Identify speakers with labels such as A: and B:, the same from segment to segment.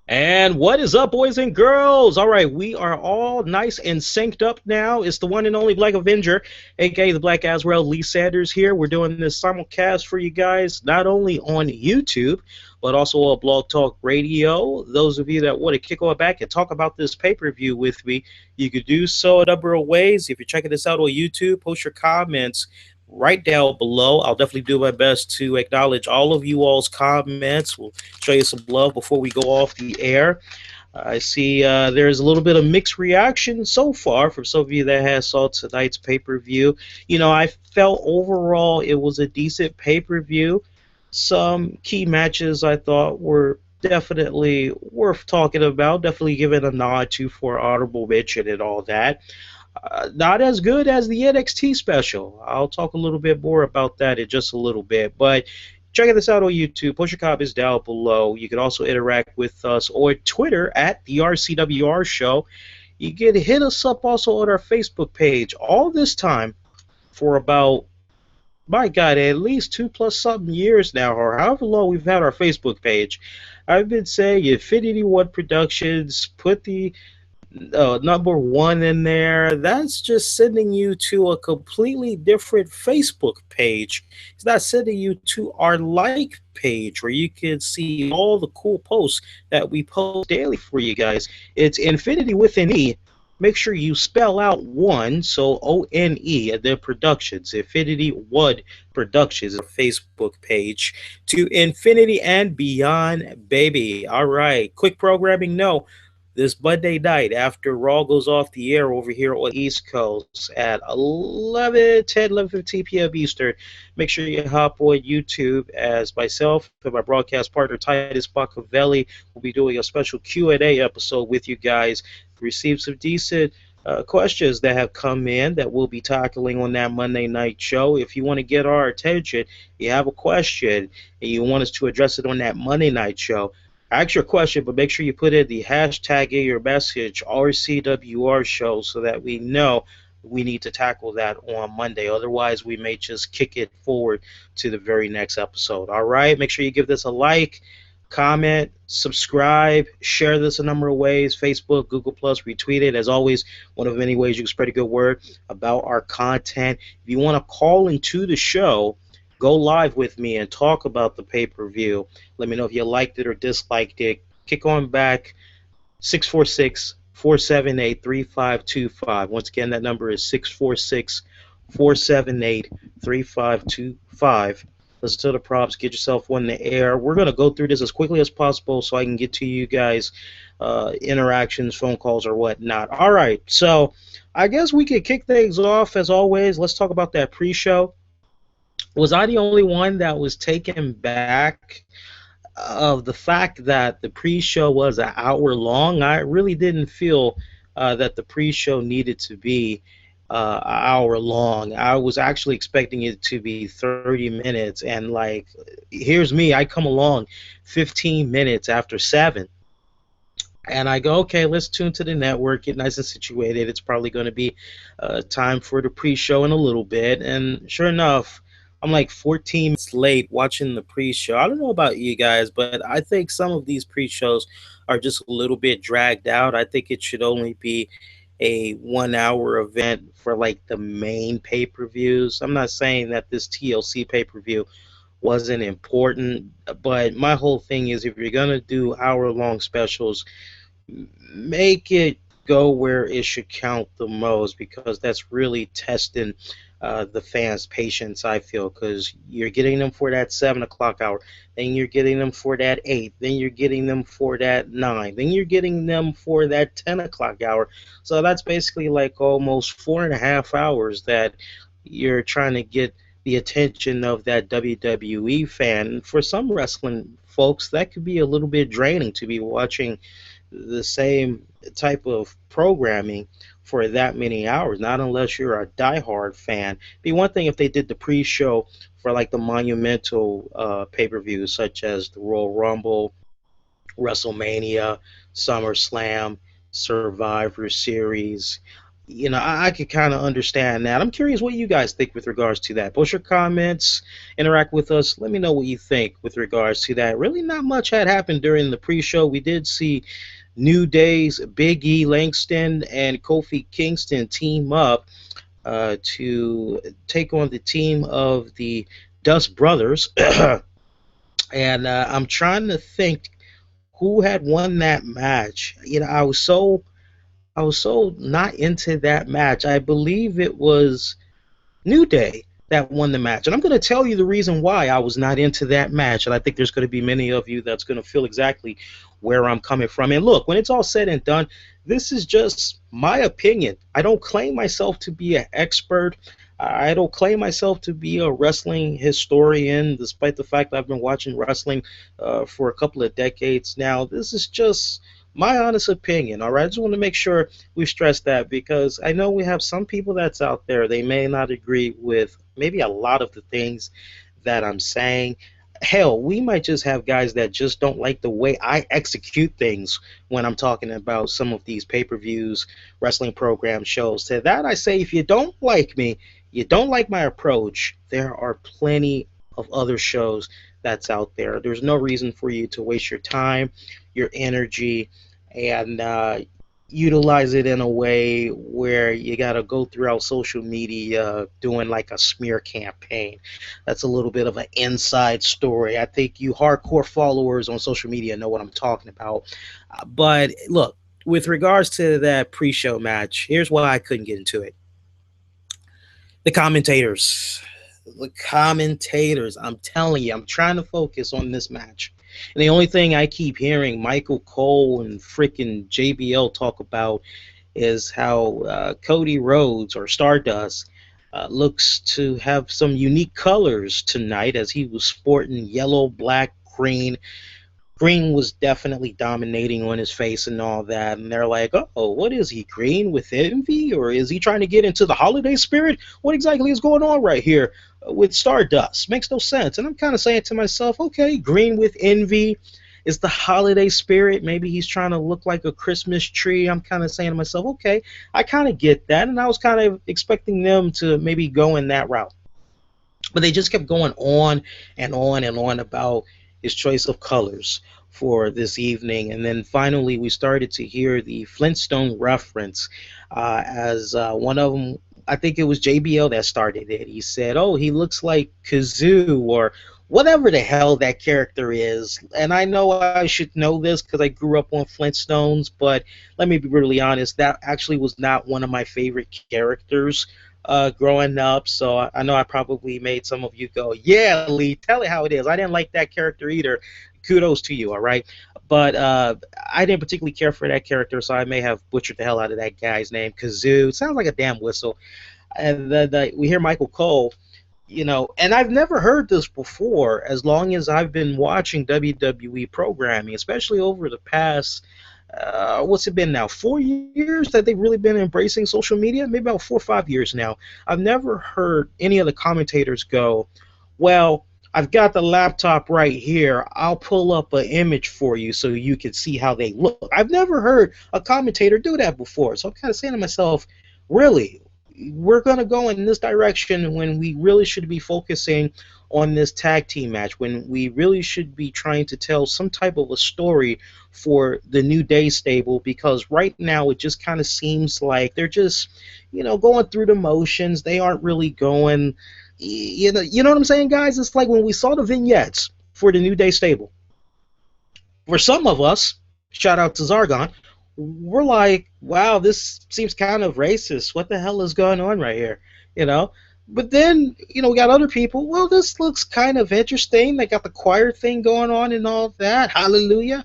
A: And what is up, boys and girls? All right, we are all nice and synced up now. It's the one and only Black Avenger, aka the Black Azrael, Lee Sanders here. We're doing this simulcast for you guys, not only on YouTube, but also on Blog Talk Radio. Those of you that want to kick on back and talk about this pay-per-view with me, you could do so a number of ways. If you're checking this out on YouTube, post your comments right down below. I'll definitely do my best to acknowledge all of you all's comments. We'll show you some love before we go off the air. I see there's a little bit of mixed reaction so far from some of you that saw tonight's pay-per-view. You know, I felt overall it was a decent pay-per-view. Some key matches I thought were definitely worth talking about, definitely giving a nod to for honorable mention and all that. Not as good as the NXT special. I'll talk a little bit more about that in just a little bit. But check this out on YouTube. Post your comments down below. You can also interact with us on Twitter at the RCWR Show. You can hit us up also on our Facebook page. All this time for about, my God, at least 2+ something years now, or however long we've had our Facebook page. I've been saying Infinity One Productions, put the number one in there. That's just sending you to a completely different Facebook page. It's not sending you to our like page where you can see all the cool posts that we post daily for you guys. It's Infinity with an E. Make sure you spell out one, so O-N-E, and then Productions. Infinity One Productions, a Facebook page. To Infinity and Beyond, baby. All right, quick programming. No. This Monday night after Raw goes off the air over here on the East Coast at 11:15 p.m. Eastern. Make sure you hop on YouTube as myself and my broadcast partner Titus Bacavelli will be doing a special Q&A episode with you guys. Received some decent questions that have come in that we'll be tackling on that Monday night show. If you want to get our attention, you have a question, and you want us to address it on that Monday night show, ask your question, but make sure you put in the hashtag in your message, RCWR Show, so that we know we need to tackle that on Monday. Otherwise, we may just kick it forward to the very next episode. All right? Make sure you give this a like, comment, subscribe, share this a number of ways, Facebook, Google+, retweet it. As always, one of many ways you can spread a good word about our content. If you want to call into the show, go live with me and talk about the pay-per-view. Let me know if you liked it or disliked it. Kick on back, 646-478-3525. Once again, that number is 646-478-3525. Listen to the props. Get yourself on the air. We're going to go through this as quickly as possible so I can get to you guys' interactions, phone calls, or whatnot. All right, so I guess we could kick things off as always. Let's talk about that pre-show. Was I the only one that was taken back of the fact that the pre-show was an hour long? I really didn't feel that the pre-show needed to be an hour long. I was actually expecting it to be 30 minutes, and like, here's me. I come along 15 minutes after 7. And I go, okay, let's tune to the network, get nice and situated. It's probably going to be time for the pre-show in a little bit. And sure enough, I'm like 14 minutes late watching the pre-show. I don't know about you guys, but I think some of these pre-shows are just a little bit dragged out. I think it should only be a 1-hour event for like the main pay-per-views. I'm not saying that this TLC pay-per-view wasn't important, but my whole thing is if you're going to do hour-long specials, make it go where it should count the most, because that's really testing the fans' patience, I feel, because you're getting them for that 7 o'clock hour, then you're getting them for that 8, then you're getting them for that 9, then you're getting them for that 10 o'clock hour. So that's basically like almost 4.5 hours that you're trying to get the attention of that WWE fan. For some wrestling folks, that could be a little bit draining to be watching the same type of programming for that many hours, not unless you're a diehard fan. It'd be one thing if they did the pre-show for like the monumental pay-per-views such as the Royal Rumble, WrestleMania, SummerSlam, Survivor Series, I could kind of understand that. I'm curious what you guys think with regards to that. Post your comments, interact with us. Let me know what you think with regards to that. Really, not much had happened during the pre-show. We did see New Day's Big E Langston and Kofi Kingston team up to take on the team of the Dust Brothers. And I'm trying to think who had won that match. I was so not into that match. I believe it was New Day that won the match. And I'm going to tell you the reason why I was not into that match. And I think there's going to be many of you that's going to feel exactly where I'm coming from. And look, when it's all said and done, this is just my opinion. I don't claim myself to be an expert. I don't claim myself to be a wrestling historian, despite the fact that I've been watching wrestling for a couple of decades now. This is just my honest opinion, all right? I just want to make sure we stress that because I know we have some people that's out there. They may not agree with maybe a lot of the things that I'm saying. Hell, we might just have guys that just don't like the way I execute things when I'm talking about some of these pay-per-views, wrestling program shows. To that I say, if you don't like me, you don't like my approach, there are plenty of other shows that's out there. There's no reason for you to waste your time, your energy, and utilize it in a way where you got to go throughout social media doing like a smear campaign. That's a little bit of an inside story. I think you hardcore followers on social media know what I'm talking about. But look, with regards to that pre-show match, here's why I couldn't get into it. The commentators. The commentators. I'm telling you, I'm trying to focus on this match. And the only thing I keep hearing Michael Cole and freaking JBL talk about is how Cody Rhodes or Stardust looks to have some unique colors tonight as he was sporting yellow, black, green. Green was definitely dominating on his face and all that. And they're like, oh, what is he, green with envy? Or is he trying to get into the holiday spirit? What exactly is going on right here with Stardust? Makes no sense. And I'm kind of saying to myself, okay, green with envy is the holiday spirit. Maybe he's trying to look like a Christmas tree. I'm kind of saying to myself, okay, I kind of get that. And I was kind of expecting them to maybe go in that route. But they just kept going on and on and on about his choice of colors for this evening. And then finally we started to hear the Flintstone reference as one of them, I think it was JBL that started it. He said, oh, he looks like Kazoo or whatever the hell that character is. And I know I should know this because I grew up on Flintstones, but let me be brutally honest, that actually was not one of my favorite characters growing up, so I know I probably made some of you go, yeah, Lee, tell it how it is. I didn't like that character either. Kudos to you, all right? But I didn't particularly care for that character, so I may have butchered the hell out of that guy's name. Kazoo, sounds like a damn whistle. And then we hear Michael Cole, and I've never heard this before as long as I've been watching WWE programming, especially over the past what's it been now, 4 years that they've really been embracing social media? Maybe about 4 or 5 years now. I've never heard any of the commentators go, well, I've got the laptop right here. I'll pull up an image for you so you can see how they look. I've never heard a commentator do that before. So I'm kind of saying to myself, really, we're going to go in this direction when we really should be focusing on this tag team match, when we really should be trying to tell some type of a story for the New Day stable, because right now it just kind of seems like they're just, going through the motions. They aren't really going, you know what I'm saying, guys? It's like when we saw the vignettes for the New Day stable. For some of us, shout out to Zargon, we're like, wow, this seems kind of racist. What the hell is going on right here? But then, we got other people, well, this looks kind of interesting. They got the choir thing going on and all that. Hallelujah.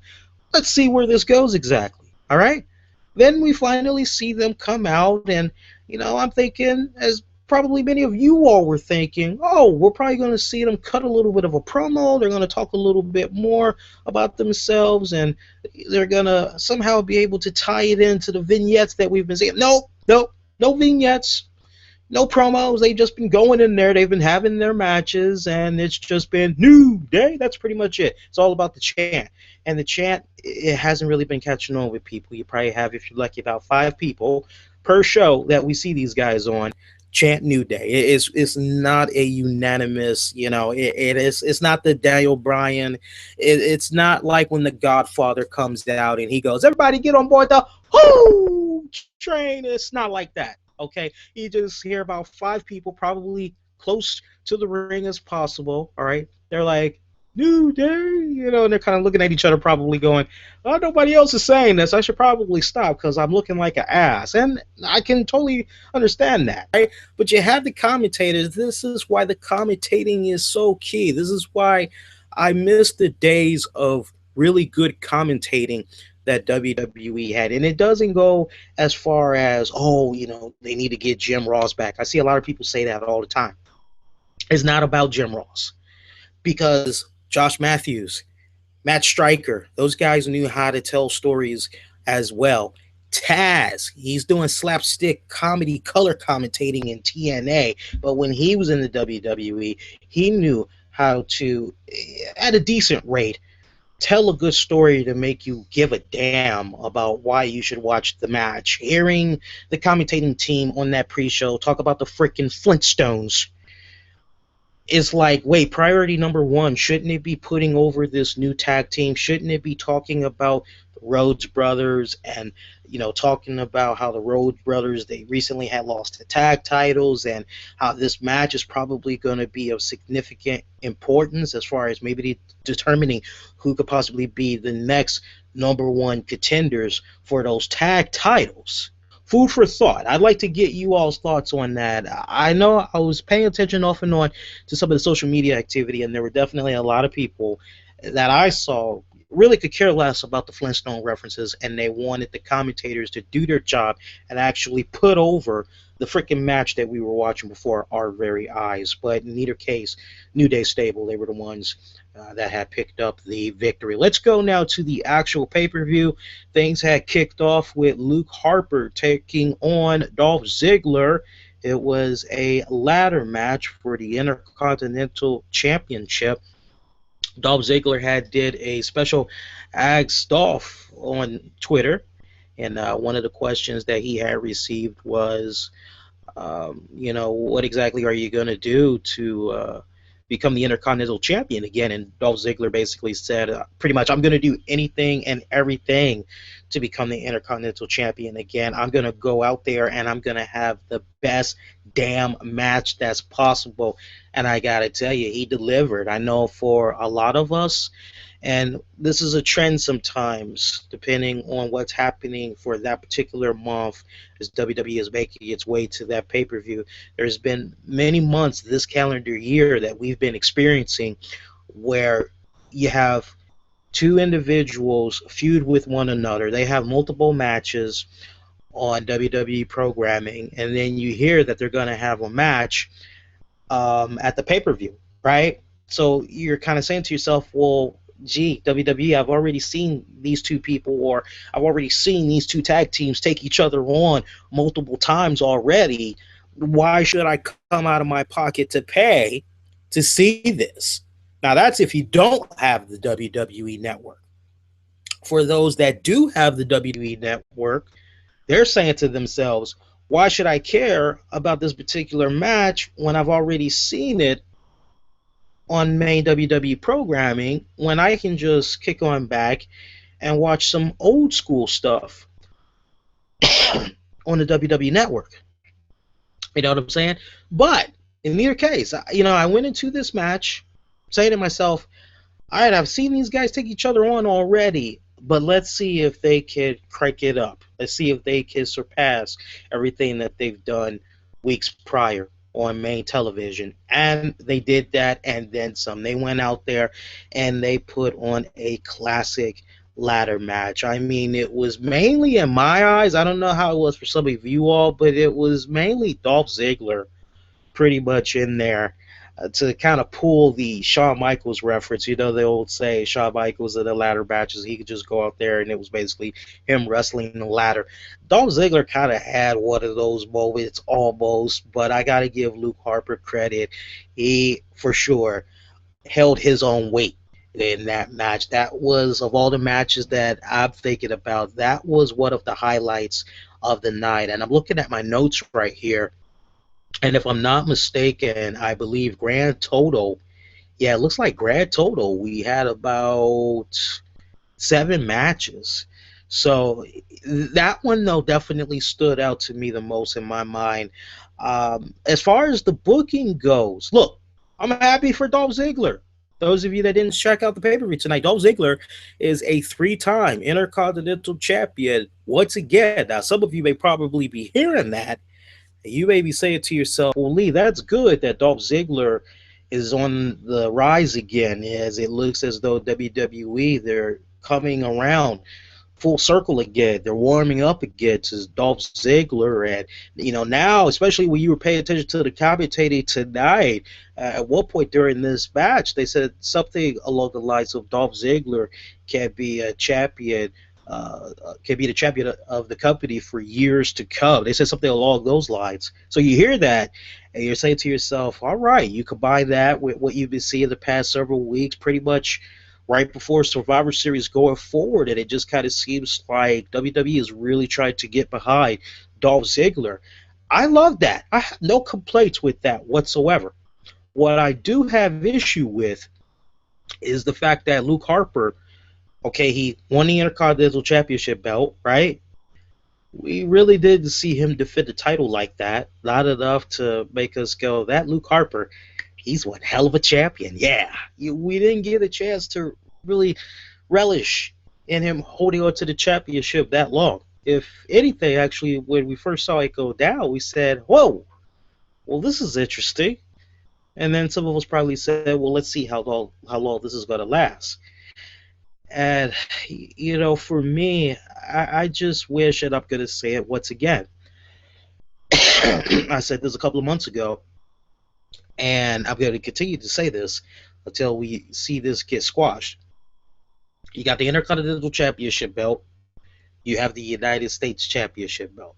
A: Let's see where this goes exactly. All right? Then we finally see them come out, and, I'm thinking, as probably many of you all were thinking, oh, we're probably going to see them cut a little bit of a promo. They're going to talk a little bit more about themselves, and they're going to somehow be able to tie it into the vignettes that we've been seeing. No vignettes. No promos. They've just been going in there. They've been having their matches, and it's just been New Day. That's pretty much it. It's all about the chant. And the chant, it hasn't really been catching on with people. You probably have, if you're lucky, about 5 people per show that we see these guys on chant New Day. It's not a unanimous, it's not the Daniel Bryan. It's not like when the Godfather comes out and he goes, everybody get on board the whoo train. It's not like that. Okay, you just hear about 5 people, probably close to the ring as possible. All right, they're like, New Day, and they're kind of looking at each other, probably going, oh, nobody else is saying this. I should probably stop because I'm looking like an ass. And I can totally understand that, right? But you have the commentators. This is why the commentating is so key. This is why I miss the days of really good commentating that WWE had. And it doesn't go as far as, they need to get Jim Ross back. I see a lot of people say that all the time. It's not about Jim Ross, because Josh Matthews, Matt Stryker, those guys knew how to tell stories as well. Taz, he's doing slapstick comedy color commentating in TNA, but when he was in the WWE, he knew how to, at a decent rate, tell a good story to make you give a damn about why you should watch the match. Hearing the commentating team on that pre-show talk about the freaking Flintstones, it's like, wait, priority number 1, shouldn't it be putting over this new tag team? Shouldn't it be talking about the Rhodes brothers and, talking about how the Rhodes brothers, they recently had lost the tag titles, and how this match is probably going to be of significant importance as far as maybe determining who could possibly be the next number 1 contenders for those tag titles? Food for thought. I'd like to get you all's thoughts on that. I know I was paying attention off and on to some of the social media activity, and there were definitely a lot of people that I saw really could care less about the Flintstone references, and they wanted the commentators to do their job and actually put over the freaking match that we were watching before our very eyes. But in either case, New Day stable, they were the ones that had picked up the victory. Let's go now to the actual pay-per-view. Things had kicked off with Luke Harper taking on Dolph Ziggler. It was a ladder match for the Intercontinental Championship. Dolph Ziggler did a special Ask Dolph on Twitter, and one of the questions that he had received was, what exactly are you going to do to become the Intercontinental Champion again? And Dolph Ziggler basically said, pretty much, I'm going to do anything and everything to become the Intercontinental Champion again. I'm going to go out there and I'm going to have the best damn match that's possible. And I got to tell you, he delivered. I know for a lot of us, and this is a trend sometimes, depending on what's happening for that particular month, as WWE is making its way to that pay-per-view. There's been many months this calendar year that we've been experiencing where you have 2 individuals feud with one another. They have multiple matches on WWE programming, and then you hear that they're going to have a match at the pay-per-view, right? So you're kind of saying to yourself, well, gee, WWE, I've already seen these 2 people, or I've already seen these 2 tag teams take each other on multiple times already. Why should I come out of my pocket to pay to see this? Now, that's if you don't have the WWE Network. For those that do have the WWE Network, they're saying to themselves, why should I care about this particular match when I've already seen it on main WWE programming, when I can just kick on back and watch some old school stuff on the WWE Network? You know what I'm saying? But in either case, I went into this match saying to myself, all right, I've seen these guys take each other on already, but let's see if they could crank it up. Let's see if they can surpass everything that they've done weeks prior on main television. And they did that and then some. They went out there and they put on a classic ladder match. I mean, it was mainly, in my eyes, I don't know how it was for some of you all, but it was mainly Dolph Ziggler pretty much in there to kind of pull the Shawn Michaels reference. You know, the old say, Shawn Michaels in the ladder matches, he could just go out there and it was basically him wrestling the ladder. Dolph Ziggler kind of had one of those moments almost, but I got to give Luke Harper credit. He, for sure, held his own weight in that match. That was, of all the matches that I'm thinking about, that was one of the highlights of the night. And I'm looking at my notes right here, and if I'm not mistaken, I believe grand total, yeah, it looks like grand total, we had about 7 matches. So that one, though, definitely stood out to me the most in my mind. As far as the booking goes, look, I'm happy for Dolph Ziggler. Those of you that didn't check out the pay-per-view tonight, Dolph Ziggler is a 3-time Intercontinental Champion once again. Now, some of you may probably be hearing that. You may be saying to yourself, well, Lee, that's good that Dolph Ziggler is on the rise again, as it looks as though WWE, they're coming around full circle again. They're warming up again to Dolph Ziggler. And, you know, now, especially when you were paying attention to the commentating tonight, at one point during this match, they said something along the lines of Dolph Ziggler can be a champion, can be the champion of the company for years to come. They said something along those lines. So you hear that, and you're saying to yourself, all right, you combine that with what you've been seeing the past several weeks, pretty much right before Survivor Series going forward, and it just kind of seems like WWE is really trying to get behind Dolph Ziggler. I love that. I have no complaints with that whatsoever. What I do have issue with is the fact that Luke Harper, okay, he won the Intercontinental Championship belt, right? We really didn't see him defend the title like that. Not enough to make us go, that Luke Harper, he's one hell of a champion. Yeah, we didn't get a chance to really relish in him holding on to the championship that long. If anything, actually, when we first saw it go down, we said, whoa, well, this is interesting. And then some of us probably said, well, let's see how long this is going to last. And, you know, for me, I just wish, and I'm going to say it once again, I said this a couple of months ago, and I'm going to continue to say this until we see this get squashed. You got the Intercontinental Championship belt. You have the United States Championship belt.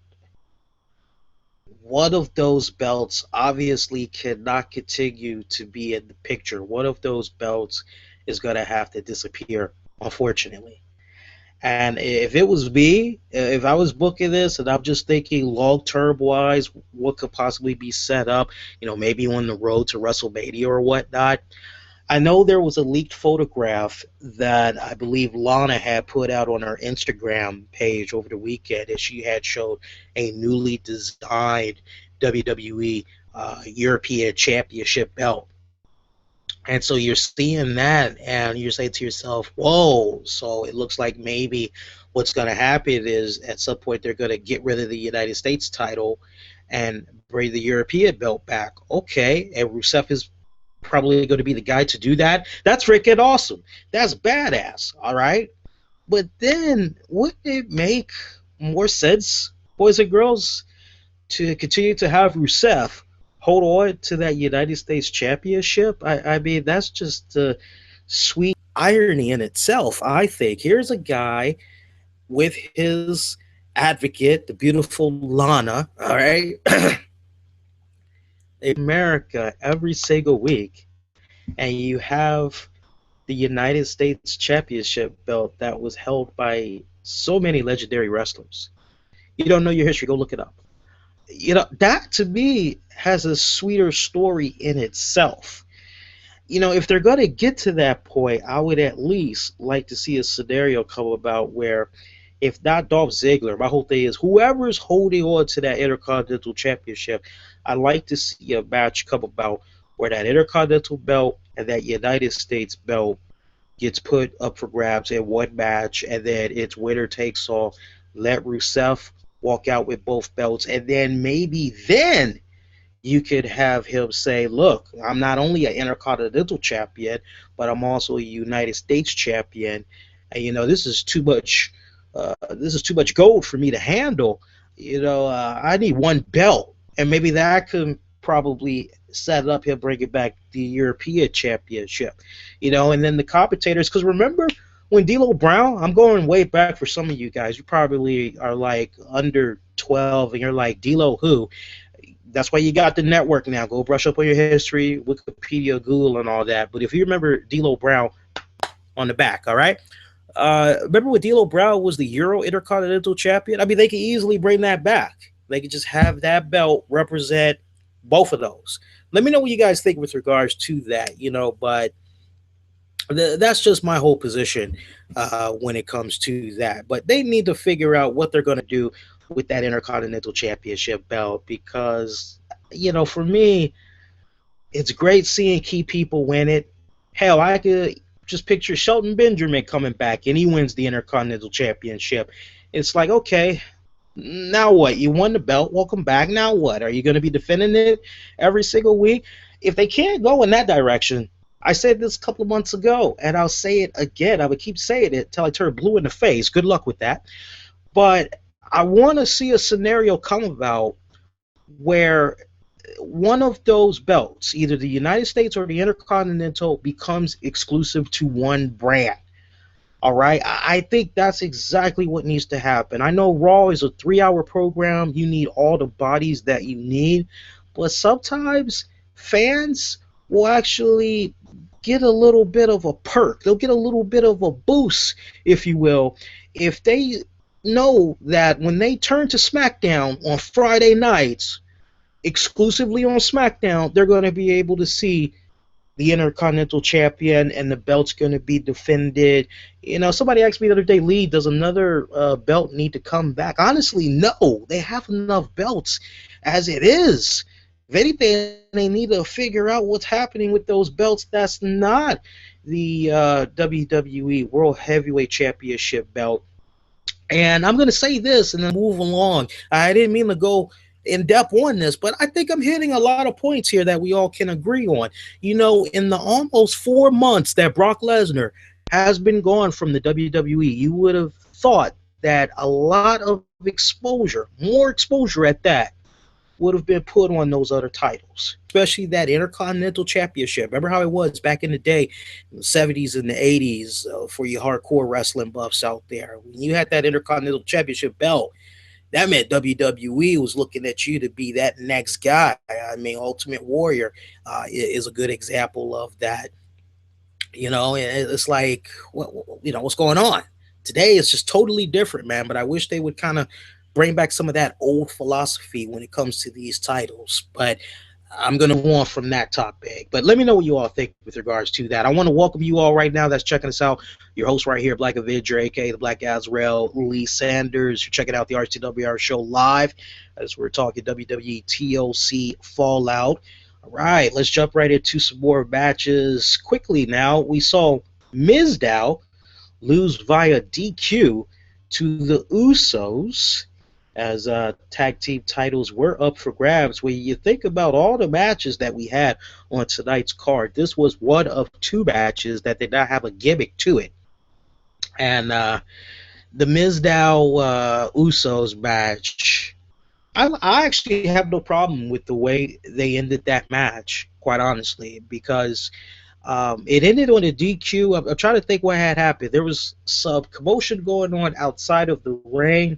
A: One of those belts obviously cannot continue to be in the picture. One of those belts is going to have to disappear, unfortunately. And if it was me, if I was booking this and I'm just thinking long-term wise, what could possibly be set up, you know, maybe on the road to WrestleMania or whatnot. I know there was a leaked photograph that I believe Lana had put out on her Instagram page over the weekend, and she had showed a newly designed WWE European Championship belt. And so you're seeing that, and you're saying to yourself, whoa, so it looks like maybe what's going to happen is at some point they're going to get rid of the United States title and bring the European belt back. Okay, and Rusev is probably going to be the guy to do that. That's freaking awesome. That's badass, all right? But then wouldn't it make more sense, boys and girls, to continue to have Rusev hold on to that United States Championship? I mean, that's just a sweet irony in itself, I think. Here's a guy with his advocate, the beautiful Lana, all right? America every single week, and you have the United States Championship belt that was held by so many legendary wrestlers. You don't know your history, go look it up. You know, that to me has a sweeter story in itself. You know, if they're going to get to that point, I would at least like to see a scenario come about where, if not Dolph Ziggler, my whole thing is whoever's holding on to that Intercontinental Championship, I'd like to see a match come about where that Intercontinental belt and that United States belt gets put up for grabs in one match, and then it's winner takes all. Let Rusev walk out with both belts, and then maybe then you could have him say, look, I'm not only an Intercontinental Champion, but I'm also a United States Champion, and, you know, this is too much gold for me to handle. You know, I need one belt, and maybe that could probably set up him bringing back the European Championship. You know, and then the commentators, because remember when D'Lo Brown, I'm going way back for some of you guys, you probably are like under 12, and you're like, D'Lo who? That's why you got the network now. Go brush up on your history, Wikipedia, Google, and all that. But if you remember D'Lo Brown on the back, all right? Remember when D'Lo Brown was the Euro Intercontinental Champion? I mean, they could easily bring that back. They could just have that belt represent both of those. Let me know what you guys think with regards to that, but that's just my whole position when it comes to that. But they need to figure out what they're going to do with that Intercontinental Championship belt because, for me, it's great seeing key people win it. Hell, I could just picture Shelton Benjamin coming back and he wins the Intercontinental Championship. It's like, okay, now what? You won the belt. Welcome back. Now what? Are you going to be defending it every single week? If they can't go in that direction, I said this a couple of months ago, and I'll say it again. I would keep saying it until I turn blue in the face. Good luck with that. But I want to see a scenario come about where one of those belts, either the United States or the Intercontinental, becomes exclusive to one brand. All right? I think that's exactly what needs to happen. I know Raw is a 3-hour program. You need all the bodies that you need. But sometimes fans will actually get a little bit of a perk. They'll get a little bit of a boost, if you will, if they know that when they turn to SmackDown on Friday nights, exclusively on SmackDown, they're going to be able to see the Intercontinental Champion and the belt's going to be defended. Somebody asked me the other day, Lee, does another belt need to come back? Honestly, no. They have enough belts as it is. If anything, they need to figure out what's happening with those belts that's not the WWE World Heavyweight Championship belt. And I'm going to say this and then move along. I didn't mean to go in depth on this, but I think I'm hitting a lot of points here that we all can agree on. In the almost 4 months that Brock Lesnar has been gone from the WWE, you would have thought that a lot of exposure, more exposure at that, would have been put on those other titles, especially that Intercontinental Championship. Remember how it was back in the day, in the 70s and the 80s, for you hardcore wrestling buffs out there. When you had that Intercontinental Championship belt, that meant WWE was looking at you to be that next guy. I mean, Ultimate Warrior is a good example of that. It's like, what's going on? Today it's just totally different, man, but I wish they would kind of bring back some of that old philosophy when it comes to these titles. But I'm going to move on from that topic. But let me know what you all think with regards to that. I want to welcome you all right now that's checking us out. Your host right here, Black Avenger, a.k.a. the Black Azrael, Lee Sanders. You're checking out the RCWR show live as we're talking WWE TLC Fallout. All right, let's jump right into some more matches quickly now. We saw Mizdow lose via DQ to the Usos, as tag team titles were up for grabs. When you think about all the matches that we had on tonight's card, this was one of 2 matches that did not have a gimmick to it. And the Mizdow Usos match, I actually have no problem with the way they ended that match, quite honestly, because it ended on a DQ. I'm trying to think what had happened. There was some commotion going on outside of the ring.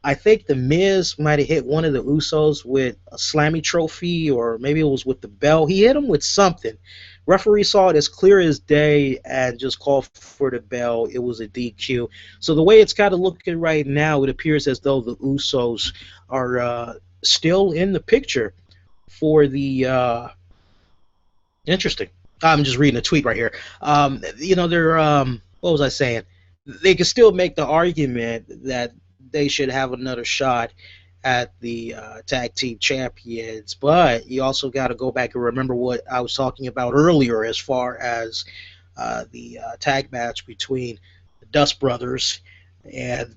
A: I think The Miz might have hit one of the Usos with a Slammy trophy, or maybe it was with the bell. He hit him with something. Referee saw it as clear as day and just called for the bell. It was a DQ. So the way it's kind of looking right now, it appears as though the Usos are still in the picture for the interesting. I'm just reading a tweet right here. They're what was I saying? They can still make the argument that they should have another shot at the tag team champions, but you also got to go back and remember what I was talking about earlier as far as the tag match between the Dust Brothers and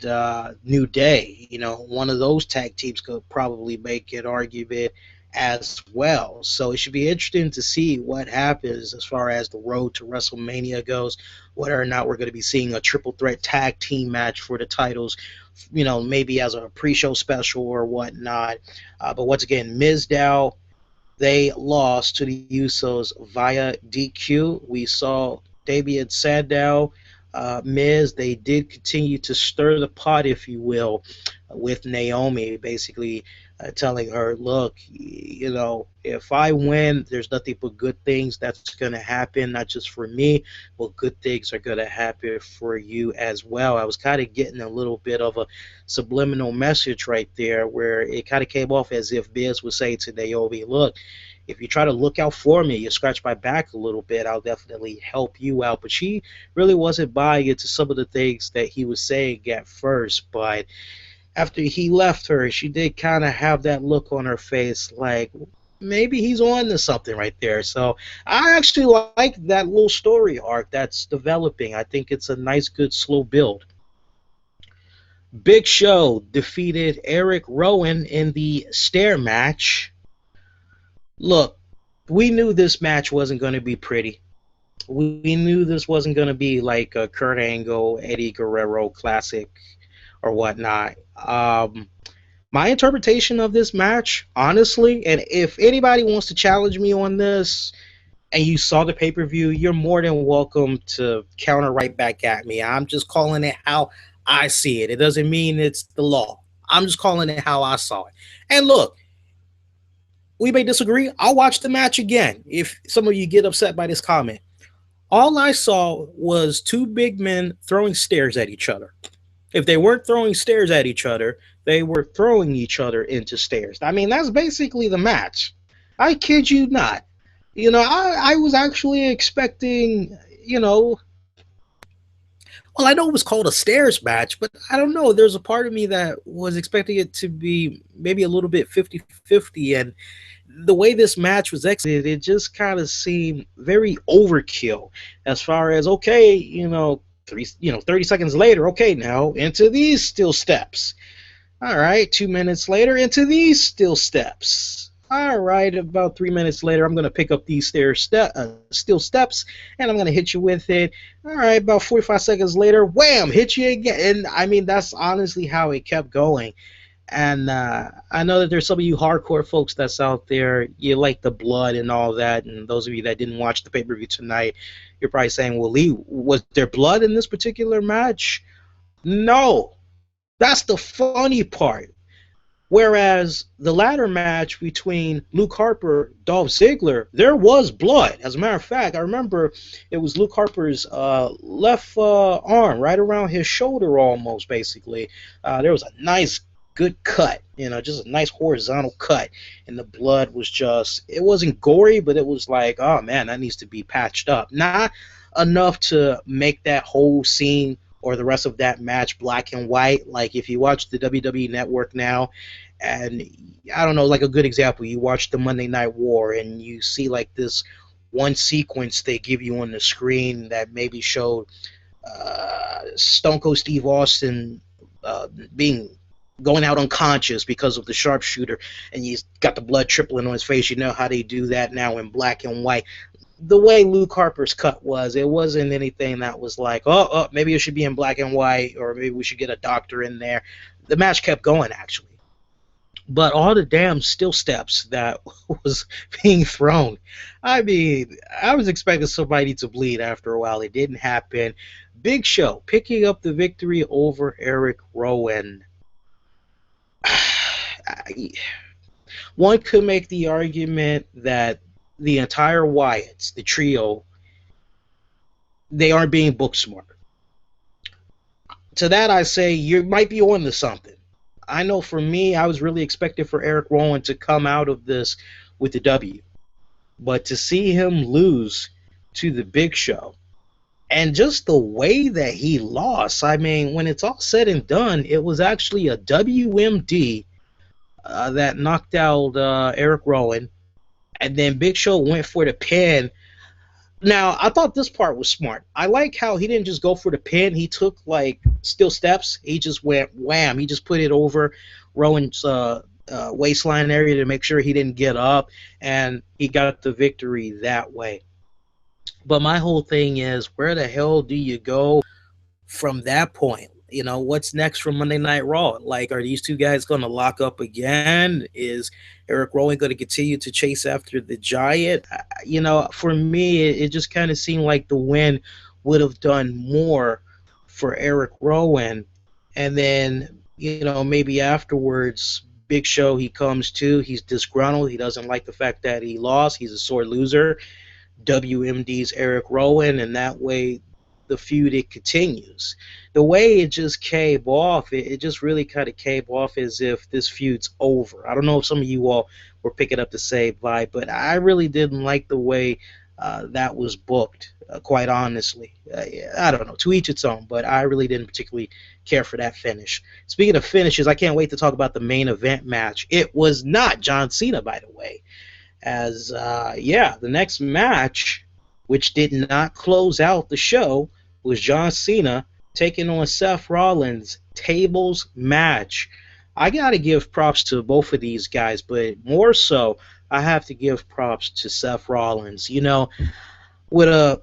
A: New Day. One of those tag teams could probably make an argument as well. So it should be interesting to see what happens as far as the road to WrestleMania goes, whether or not we're going to be seeing a triple threat tag team match for the titles, maybe as a pre-show special or whatnot. But once again, Mizdow, they lost to the Usos via DQ. We saw Damian Sandow, Miz, they did continue to stir the pot, if you will, with Naomi, basically telling her, look, if I win, there's nothing but good things that's going to happen, not just for me, but good things are going to happen for you as well. I was kind of getting a little bit of a subliminal message right there where it kind of came off as if Biz would say to Naomi, look, if you try to look out for me, you scratch my back a little bit, I'll definitely help you out. But she really wasn't buying into some of the things that he was saying at first. But after he left her, she did kind of have that look on her face like maybe he's on to something right there. So I actually like that little story arc that's developing. I think it's a nice, good, slow build. Big Show defeated Erick Rowan in the stair match. Look, we knew this match wasn't going to be pretty. We knew this wasn't going to be like a Kurt Angle, Eddie Guerrero classic or whatnot. My interpretation of this match, honestly, and if anybody wants to challenge me on this and you saw the pay-per-view, you're more than welcome to counter right back at me. I'm just calling it how I see it. It doesn't mean it's the law. I'm just calling it how I saw it. And look, we may disagree. I'll watch the match again if some of you get upset by this comment. All I saw was two big men throwing stairs at each other. If they weren't throwing stairs at each other, they were throwing each other into stairs. I mean, that's basically the match. I kid you not. I was actually expecting, well, I know it was called a stairs match, but I don't know. There's a part of me that was expecting it to be maybe a little bit 50-50, and the way this match was exited, it just kind of seemed very overkill as far as, okay, 30 seconds later, okay, now into these steel steps. All right, 2 minutes later, into these steel steps. All right, about 3 minutes later, I'm going to pick up these steel steps, and I'm going to hit you with it. All right, about 45 seconds later, wham, hit you again. And, I mean, that's honestly how it kept going. And I know that there's some of you hardcore folks that's out there, you like the blood and all that, and those of you that didn't watch the pay-per-view tonight, you're probably saying, well, Lee, was there blood in this particular match? No. That's the funny part. Whereas the latter match between Luke Harper, Dolph Ziggler, there was blood. As a matter of fact, I remember it was Luke Harper's left arm, right around his shoulder almost, basically. There was a nice, good cut, just a nice horizontal cut. And the blood was just, it wasn't gory, but it was like, oh, man, that needs to be patched up. Not enough to make that whole scene or the rest of that match black and white. Like if you watch the WWE Network now, and I don't know, like a good example, you watch the Monday Night War and you see like this one sequence they give you on the screen that maybe showed Stone Cold Steve Austin going out unconscious because of the sharpshooter, and he's got the blood trickling on his face. You know how they do that now in black and white. The way Luke Harper's cut was, it wasn't anything that was like, oh, maybe it should be in black and white, or maybe we should get a doctor in there. The match kept going, actually. But all the damn steel steps that was being thrown, I mean, I was expecting somebody to bleed after a while. It didn't happen. Big Show picking up the victory over Erick Rowan. One could make the argument that the entire Wyatts, the trio, they aren't being book smart. To that I say, you might be on to something. I know for me, I was really expecting for Erick Rowan to come out of this with the W. But to see him lose to the Big Show, and just the way that he lost, I mean, when it's all said and done, it was actually a WMD that knocked out Erick Rowan. And then Big Show went for the pin. Now, I thought this part was smart. I like how he didn't just go for the pin. He took, like, steel steps. He just went wham. He just put it over Rowan's waistline area to make sure he didn't get up. And he got the victory that way. But my whole thing is, where the hell do you go from that point? What's next from Monday Night Raw? Like, are these two guys going to lock up again? Is Erick Rowan going to continue to chase after the Giant? For me, it just kind of seemed like the win would have done more for Erick Rowan. And then, maybe afterwards, big show he comes to, he's disgruntled. He doesn't like the fact that he lost. He's a sore loser. WMD's Erick Rowan, and that way the feud, it continues. The way it just came off, it just really kind of came off as if this feud's over. I don't know if some of you all were picking up the same vibe, but I really didn't like the way that was booked, quite honestly. I don't know, to each its own, but I really didn't particularly care for that finish. Speaking of finishes, I can't wait to talk about the main event match. It was not John Cena, by the way. As, the next match, which did not close out the show, was John Cena taking on Seth Rollins. Tables match. I got to give props to both of these guys, but more so, I have to give props to Seth Rollins. You know, with a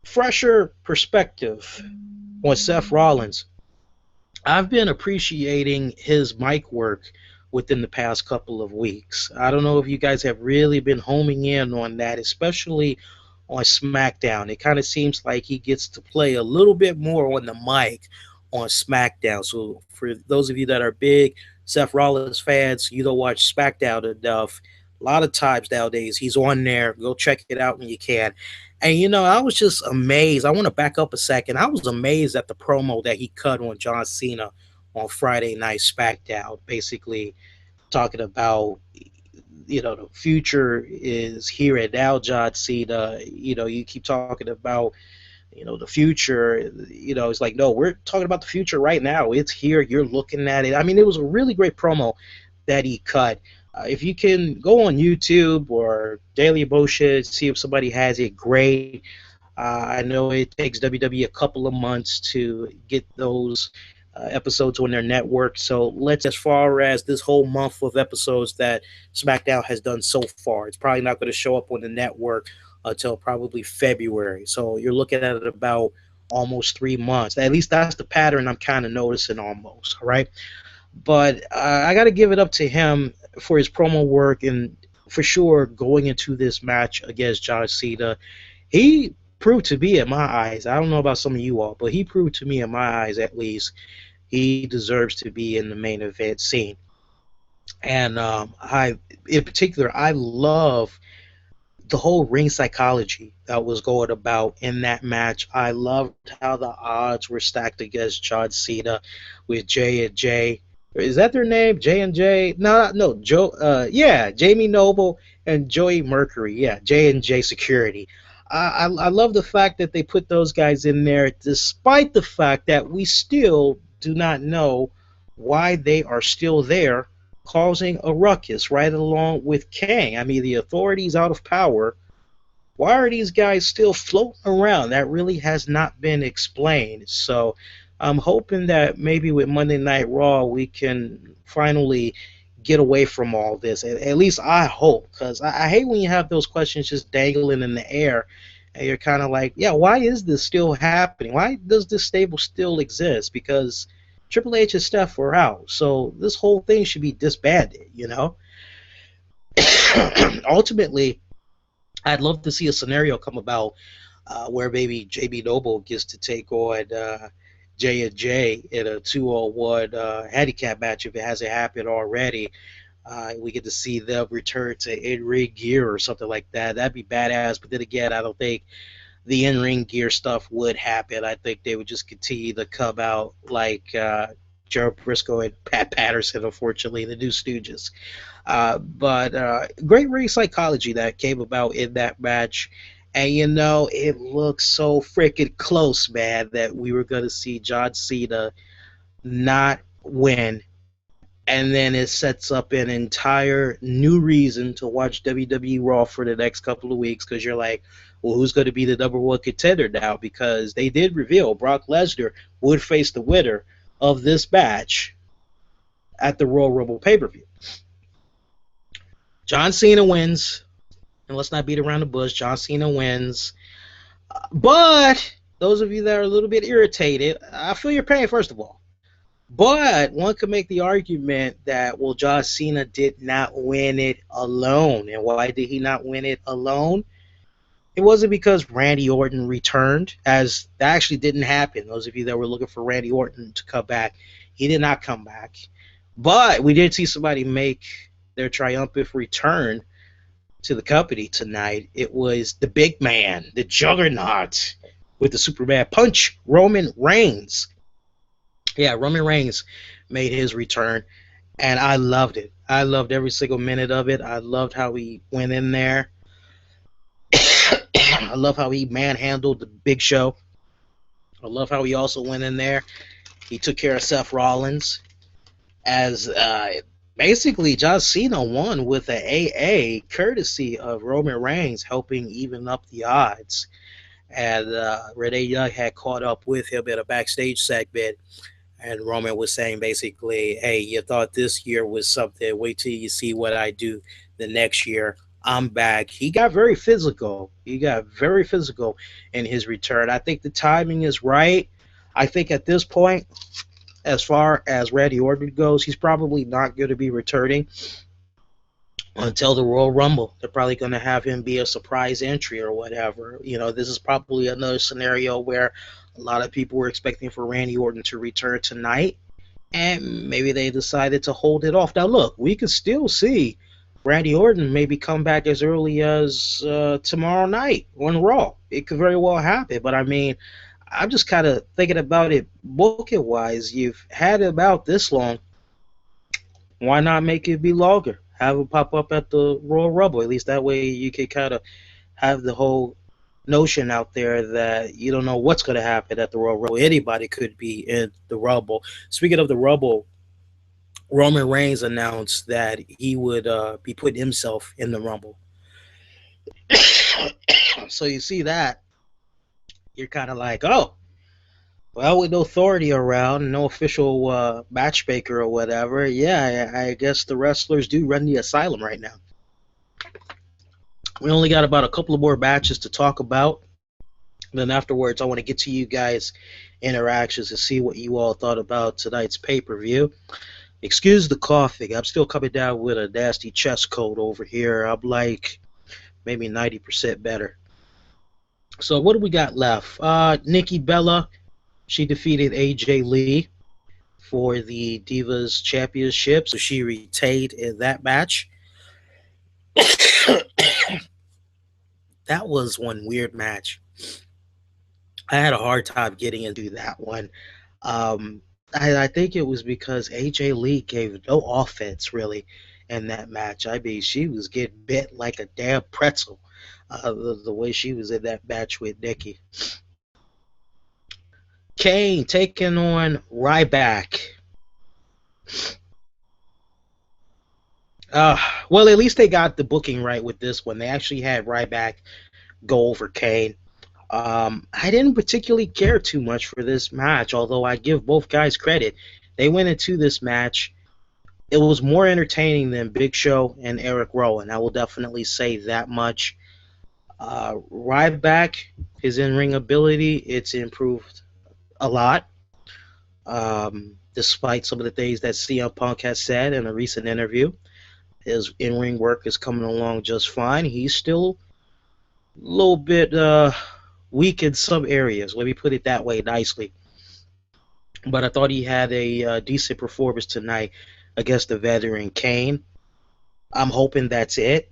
A: fresher perspective on Seth Rollins, I've been appreciating his mic work within the past couple of weeks. I don't know if you guys have really been homing in on that, especially on SmackDown. It kind of seems like he gets to play a little bit more on the mic on SmackDown. So for those of you that are big Seth Rollins fans, you don't watch SmackDown enough. A lot of times nowadays he's on there. Go check it out when you can. And, you know, I was just amazed. I want to back up a second. I was amazed at the promo that he cut on John Cena on Friday Night SmackDown, basically talking about, you know, the future is here and now, John Cena. You know, you keep talking about, you know, the future. You know, it's like, no, we're talking about the future right now. It's here. You're looking at it. I mean, it was a really great promo that he cut. If you can go on YouTube or Daily Bullshit, see if somebody has it, great. I know it takes WWE a couple of months to get those episodes on their network. So as far as this whole month of episodes that SmackDown has done so far, it's probably not going to show up on the network until probably February. So you're looking at it about almost 3 months. At least that's the pattern I'm kind of noticing almost, all right? But I got to give it up to him for his promo work, and for sure going into this match against John Cena, he proved to be, in my eyes, I don't know about some of you all, but he proved to me, in my eyes at least, he deserves to be in the main event scene. And in particular, I love the whole ring psychology that was going about in that match. I loved how the odds were stacked against John Cena with J&J. Is that their name? J&J? No, Joe. Yeah, Jamie Noble and Joey Mercury. Yeah, J&J Security. I love the fact that they put those guys in there, despite the fact that we still do not know why they are still there, causing a ruckus right along with Kang. I mean, the Authority's out of power. Why are these guys still floating around? That really has not been explained. So I'm hoping that maybe with Monday Night Raw we can finally get away from all this. At least I hope, because I hate when you have those questions just dangling in the air and you're kind of like, yeah, why is this still happening? Why does this stable still exist? Because Triple H and Steph were out, so this whole thing should be disbanded, you know? Ultimately, I'd love to see a scenario come about where maybe JB Noble gets to take on J&J in a 2-on-1 handicap match if it hasn't happened already. We get to see them return to in-ring gear or something like that. That'd be badass, but then again, I don't think the in-ring gear stuff would happen. I think they would just continue to come out like Joe Briscoe and Pat Patterson, unfortunately, the New Stooges. But great ring psychology that came about in that match. And, you know, it looks so freaking close, man, that we were going to see John Cena not win. And then it sets up an entire new reason to watch WWE Raw for the next couple of weeks, because you're like, well, who's going to be the #1 contender now? Because they did reveal Brock Lesnar would face the winner of this match at the Royal Rumble pay-per-view. John Cena wins. And let's not beat around the bush. John Cena wins. But those of you that are a little bit irritated, I feel your pain, first of all. But one could make the argument that, well, John Cena did not win it alone. And why did he not win it alone? It wasn't because Randy Orton returned, as that actually didn't happen. Those of you that were looking for Randy Orton to come back, he did not come back. But we did see somebody make their triumphant return to the company tonight. It was the big man, the juggernaut with the Superman punch, Roman Reigns. Yeah, Roman Reigns made his return, and I loved it. I loved every single minute of it. I loved how he went in there. I love how he manhandled the Big Show. I love how he also went in there. He took care of Seth Rollins as basically John Cena won with an AA courtesy of Roman Reigns helping even up the odds. And Renee Young had caught up with him in a backstage segment, and Roman was saying basically, hey, you thought this year was something. Wait till you see what I do the next year. I'm back. He got very physical. He got very physical in his return. I think the timing is right. I think at this point, as far as Randy Orton goes, he's probably not going to be returning until the Royal Rumble. They're probably going to have him be a surprise entry or whatever. You know, this is probably another scenario where a lot of people were expecting for Randy Orton to return tonight, and maybe they decided to hold it off. Now, look, we could still see Randy Orton maybe come back as early as tomorrow night on Raw. It could very well happen, but I mean, I'm just kind of thinking about it booking-wise. You've had it about this long. Why not make it be longer? Have it pop up at the Royal Rumble. At least that way you can kind of have the whole notion out there that you don't know what's going to happen at the Royal Rumble. Anybody could be in the Rumble. Speaking of the Rumble, Roman Reigns announced that he would be putting himself in the Rumble. So you see that, you're kind of like, oh, well, with no authority around, no official matchmaker or whatever, yeah, I guess the wrestlers do run the asylum right now. We only got about a couple of more matches to talk about. Then afterwards, I want to get to you guys' interactions and see what you all thought about tonight's pay-per-view. Excuse the coughing. I'm still coming down with a nasty chest cold over here. I'm like maybe 90% better. So what do we got left? Nikki Bella, she defeated AJ Lee for the Divas Championship, so she retained in that match. That was one weird match. I had a hard time getting into that one. I think it was because AJ Lee gave no offense, really, in that match. I mean, she was getting bit like a damn pretzel, the way she was in that match with Nikki. Kane taking on Ryback. Well, at least they got the booking right with this one. They actually had Ryback go over Kane. I didn't particularly care too much for this match, although I give both guys credit. They went into this match. It was more entertaining than Big Show and Erick Rowan. I will definitely say that much. Ryback, his in-ring ability, it's improved a lot. Despite some of the things that CM Punk has said in a recent interview, his in-ring work is coming along just fine. He's still a little bit weak in some areas. Let me put it that way nicely. But I thought he had a decent performance tonight against the veteran Kane. I'm hoping that's it.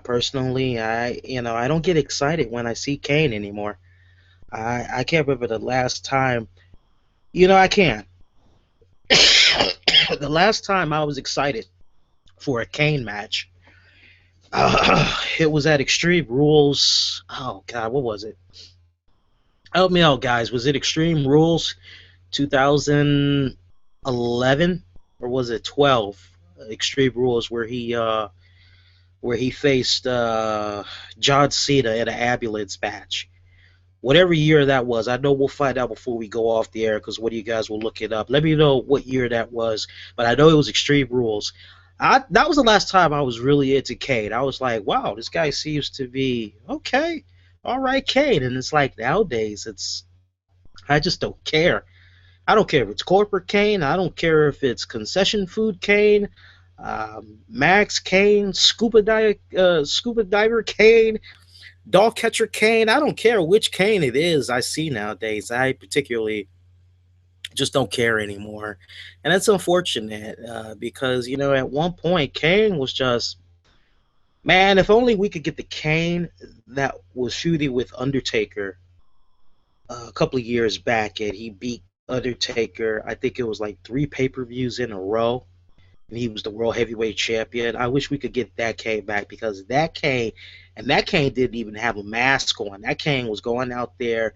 A: Personally, I don't get excited when I see Kane anymore. I can't remember the last time. I can. The last time I was excited for a Kane match, it was at Extreme Rules. Oh, God, what was it? Help me out, guys. Was it Extreme Rules 2011 or was it 12? Extreme Rules where he faced John Cena in an ambulance match. Whatever year that was, I know we'll find out before we go off the air because one of you guys will look it up. Let me know what year that was, but I know it was Extreme Rules. That was the last time I was really into Kane. I was like, wow, this guy seems to be okay. All right, Kane. And it's like nowadays, I just don't care. I don't care if it's corporate Kane. I don't care if it's concession food Kane, Max Kane, scuba diver Kane, dog catcher Kane. I don't care which Kane it is I see nowadays. I particularly just don't care anymore. And that's unfortunate because, at one point, Kane was just, man, if only we could get the Kane that was feuding with Undertaker a couple of years back, and he beat Undertaker, I think it was like 3 pay-per-views in a row, and he was the World Heavyweight Champion. I wish we could get that Kane back, because that Kane didn't even have a mask on. That Kane was going out there,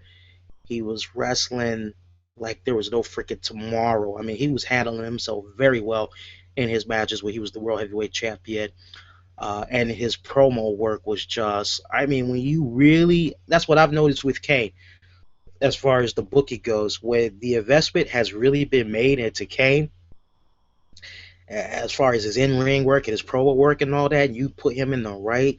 A: he was wrestling like there was no freaking tomorrow. I mean, he was handling himself very well in his matches where he was the World Heavyweight Champion. And his promo work was just, I mean, when you really, that's what I've noticed with Kane as far as the booking goes, where the investment has really been made into Kane, as far as his in-ring work and his promo work and all that, you put him in the right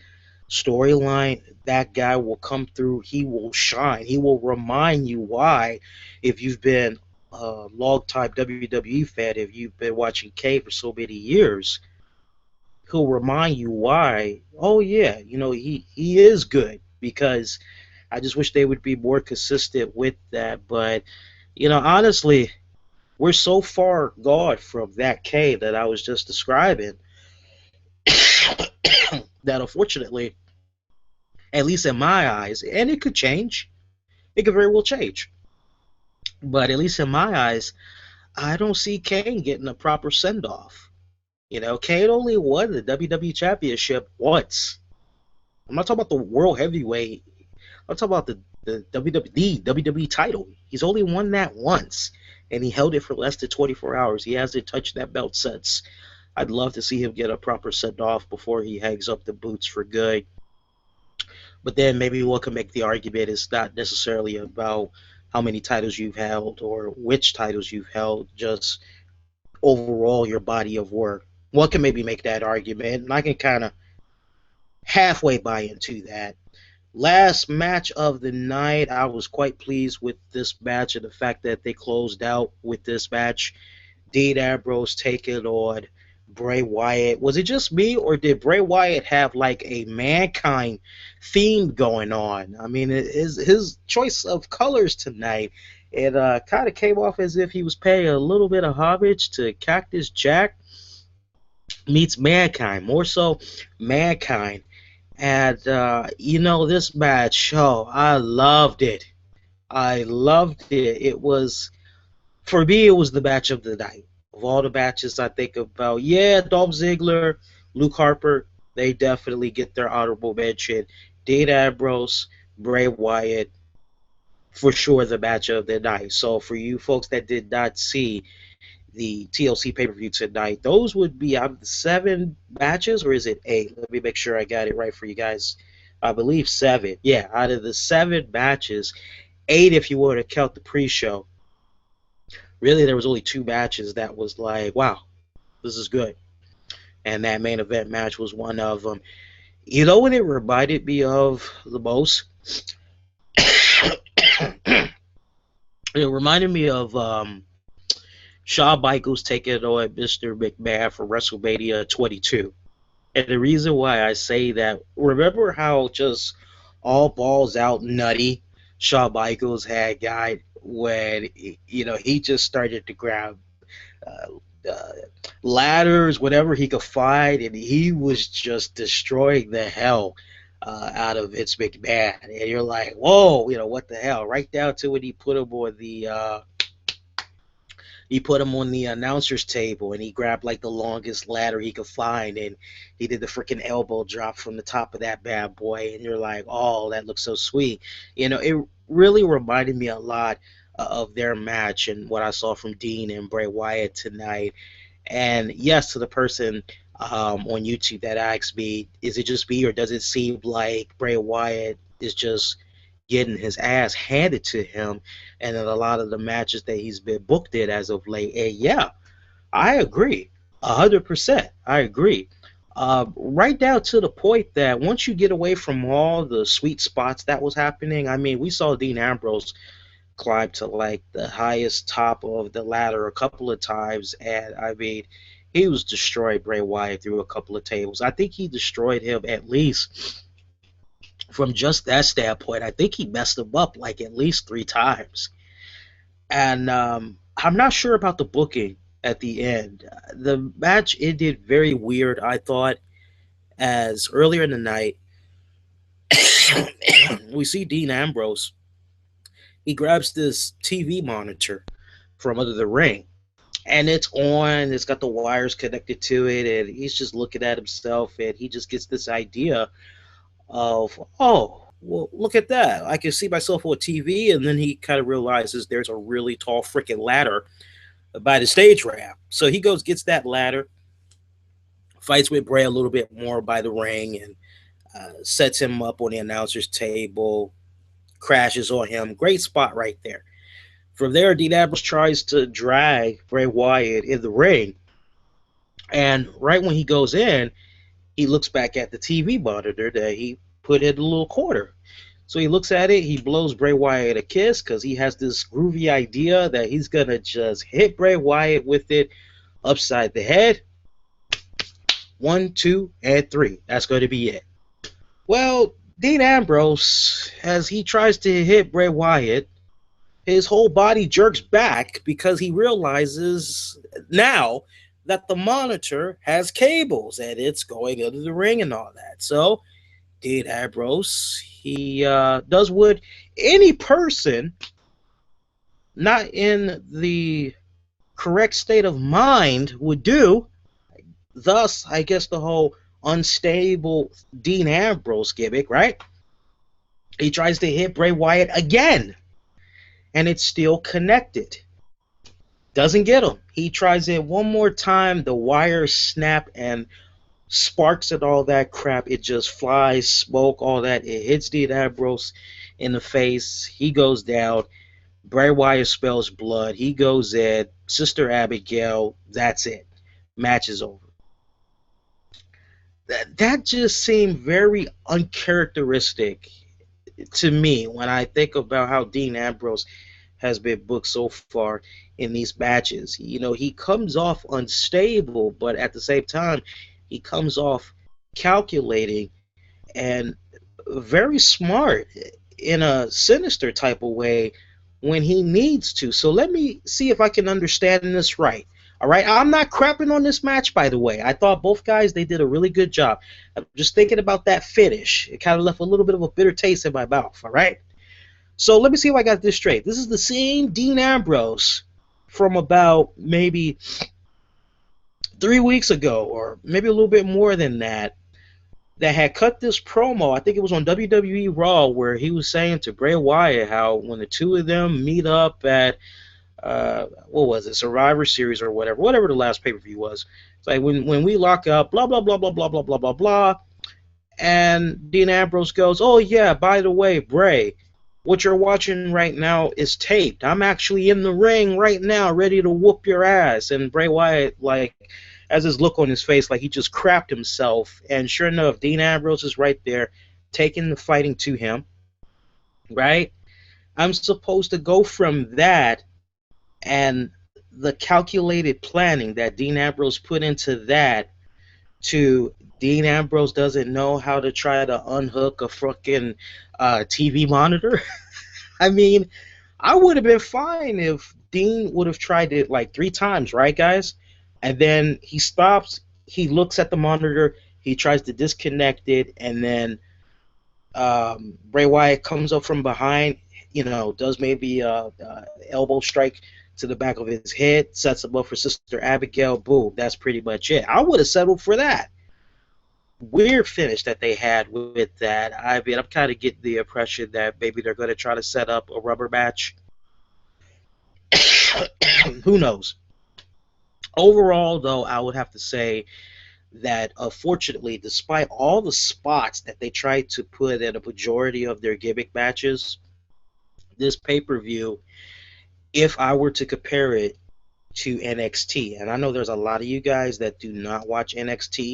A: storyline, that guy will come through, he will shine, he will remind you why, if you've been a long-time WWE fan, if you've been watching Kane for so many years, he'll remind you why, oh yeah, he is good, because I just wish they would be more consistent with that. But, honestly, we're so far gone from that K that I was just describing that unfortunately, at least in my eyes, and it could change, it could very well change, but at least in my eyes, I don't see Kane getting a proper send-off. Kane only won the WWE Championship once. I'm not talking about the World Heavyweight. I'm talking about the WWE title. He's only won that once, and he held it for less than 24 hours. He hasn't touched that belt since. I'd love to see him get a proper send-off before he hangs up the boots for good. But then maybe one can make the argument it's not necessarily about how many titles you've held or which titles you've held, just overall your body of work. One can maybe make that argument, and I can kind of halfway buy into that. Last match of the night, I was quite pleased with this match and the fact that they closed out with this match. Dean Ambrose taking on Bray Wyatt. Was it just me, or did Bray Wyatt have like a Mankind theme going on? I mean, his choice of colors tonight, it kind of came off as if he was paying a little bit of homage to Cactus Jack meets Mankind, more so Mankind. And, this match, I loved it. It was, for me, it was the match of the night. Of all the matches I think about, Dolph Ziggler, Luke Harper, they definitely get their honorable mention. Dean Ambrose, Bray Wyatt, for sure the match of the night. So for you folks that did not see the TLC pay-per-view tonight, those would be out of the 7 matches, or is it 8? Let me make sure I got it right for you guys. I believe 7. Yeah, out of the 7 matches, 8 if you were to count the pre-show. Really, there was only 2 matches that was like, wow, this is good. And that main event match was one of them. You know what it reminded me of the most? It reminded me of Shawn Michaels taking on Mr. McMahon for WrestleMania 22. And the reason why I say that, remember how just all balls out nutty Shawn Michaels had got when, he just started to grab ladders, whatever he could find, and he was just destroying the hell out of Vince McMahon. And you're like, whoa, what the hell? Right down to when he put him on the announcer's table, and he grabbed like the longest ladder he could find, and he did the freaking elbow drop from the top of that bad boy, and you're like, oh, that looks so sweet. It really reminded me a lot of their match and what I saw from Dean and Bray Wyatt tonight. And yes, to the person on YouTube that asked me, is it just me, or does it seem like Bray Wyatt is just getting his ass handed to him and in a lot of the matches that he's been booked in as of late? And yeah, I agree, 100%. I agree. Right down to the point that once you get away from all the sweet spots that was happening, I mean, we saw Dean Ambrose climb to like the highest top of the ladder a couple of times, and I mean, he was destroyed Bray Wyatt through a couple of tables. I think he destroyed him at least from just that standpoint. I think he messed him up like at least 3 times. And I'm not sure about the booking at the end. The match ended very weird, I thought, as earlier in the night, we see Dean Ambrose. He grabs this TV monitor from under the ring, and it's on. It's got the wires connected to it, and he's just looking at himself, and he just gets this idea of, oh, well, look at that. I can see myself on TV, and then he kind of realizes there's a really tall freaking ladder by the stage ramp. So he goes, gets that ladder, fights with Bray a little bit more by the ring, and sets him up on the announcer's table, crashes on him. Great spot right there. From there, Dean Ambrose tries to drag Bray Wyatt in the ring, and right when he goes in, he looks back at the TV monitor that he put in the little corner. So he looks at it, he blows Bray Wyatt a kiss because he has this groovy idea that he's going to just hit Bray Wyatt with it upside the head. 1, 2, and 3. That's going to be it. Well, Dean Ambrose, as he tries to hit Bray Wyatt, his whole body jerks back because he realizes now that the monitor has cables and it's going under the ring and all that. So Dean Ambrose, he does what any person not in the correct state of mind would do. Thus, I guess the whole unstable Dean Ambrose gimmick, right? He tries to hit Bray Wyatt again, and it's still connected. Doesn't get him. He tries it one more time. The wires snap and sparks and all that crap. It just flies, smoke, all that. It hits Dean Ambrose in the face. He goes down. Bray Wyatt spells blood. He goes in. Sister Abigail. That's it. Match is over. That just seemed very uncharacteristic to me when I think about how Dean Ambrose has been booked so far in these matches. You know, he comes off unstable, but at the same time, he comes off calculating and very smart in a sinister type of way when he needs to. So let me see if I can understand this right. All right, I'm not crapping on this match, by the way. I thought both guys, they did a really good job. I'm just thinking about that finish. It kind of left a little bit of a bitter taste in my mouth, all right? So let me see if I got this straight. This is the same Dean Ambrose from about maybe 3 weeks ago, or maybe a little bit more than that, that had cut this promo. I think it was on WWE Raw, where he was saying to Bray Wyatt how when the two of them meet up at what was it, Survivor Series or whatever the last pay-per-view was. It's like when we lock up, blah blah blah blah blah blah blah blah blah, and Dean Ambrose goes, "Oh yeah, by the way, Bray, what you're watching right now is taped. I'm actually in the ring right now, ready to whoop your ass." And Bray Wyatt, like, has this look on his face like he just crapped himself. And sure enough, Dean Ambrose is right there, taking the fighting to him. Right? I'm supposed to go from that and the calculated planning that Dean Ambrose put into that to Dean Ambrose doesn't know how to try to unhook a fucking TV monitor. I mean, I would have been fine if Dean would have tried it like 3 times, right, guys? And then he stops, he looks at the monitor, he tries to disconnect it, and then Bray Wyatt comes up from behind, you know, does maybe a elbow strike to the back of his head, sets him up for Sister Abigail, boom, that's pretty much it. I would have settled for that. Weird finish that they had with that. I mean, I'm kind of getting the impression that maybe they're going to try to set up a rubber match. Who knows? Overall, though, I would have to say that, unfortunately, despite all the spots that they tried to put in a majority of their gimmick matches, this pay-per-view, if I were to compare it to NXT, and I know there's a lot of you guys that do not watch NXT,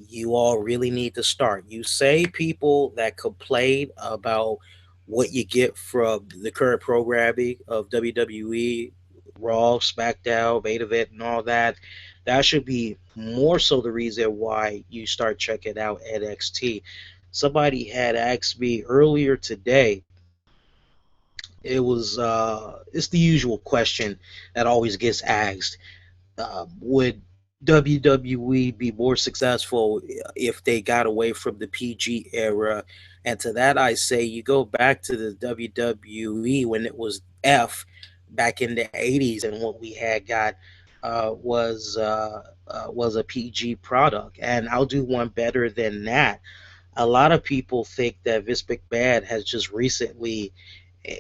A: you all really need to start. You say people that complain about what you get from the current programming of WWE, Raw, SmackDown, Main Event, and all that, that should be more so the reason why you start checking out NXT. Somebody had asked me earlier today, it's the usual question that always gets asked. Would WWE be more successful if they got away from the PG era? And to that, I say you go back to the WWE when it was F back in the '80s, and what we had got was a PG product. And I'll do one better than that. A lot of people think that Vince McMahon has just recently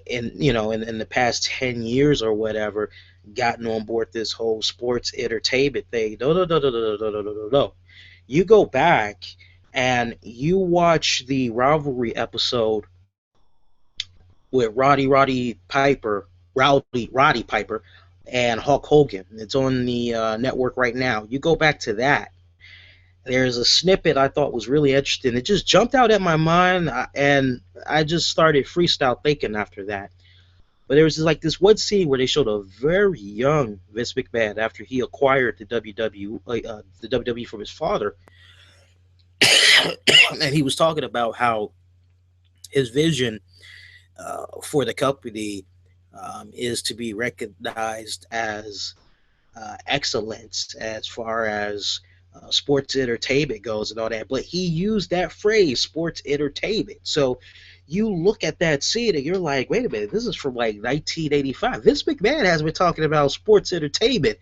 A: in the past 10 years or whatever gotten on board this whole sports entertainment thing. No, no, no, no, no, no, no, no, no, no. You go back and you watch the rivalry episode with Roddy Piper and Hulk Hogan. It's on the network right now. You go back to that. There's a snippet I thought was really interesting. It just jumped out at my mind, and I just started freestyle thinking after that. But there was this one scene where they showed a very young Vince McMahon after he acquired the WWE from his father, and he was talking about how his vision for the company is to be recognized as excellence as far as sports entertainment goes and all that. But he used that phrase, sports entertainment. So you look at that scene and you're like, wait a minute, this is from like 1985. Vince McMahon has been talking about sports entertainment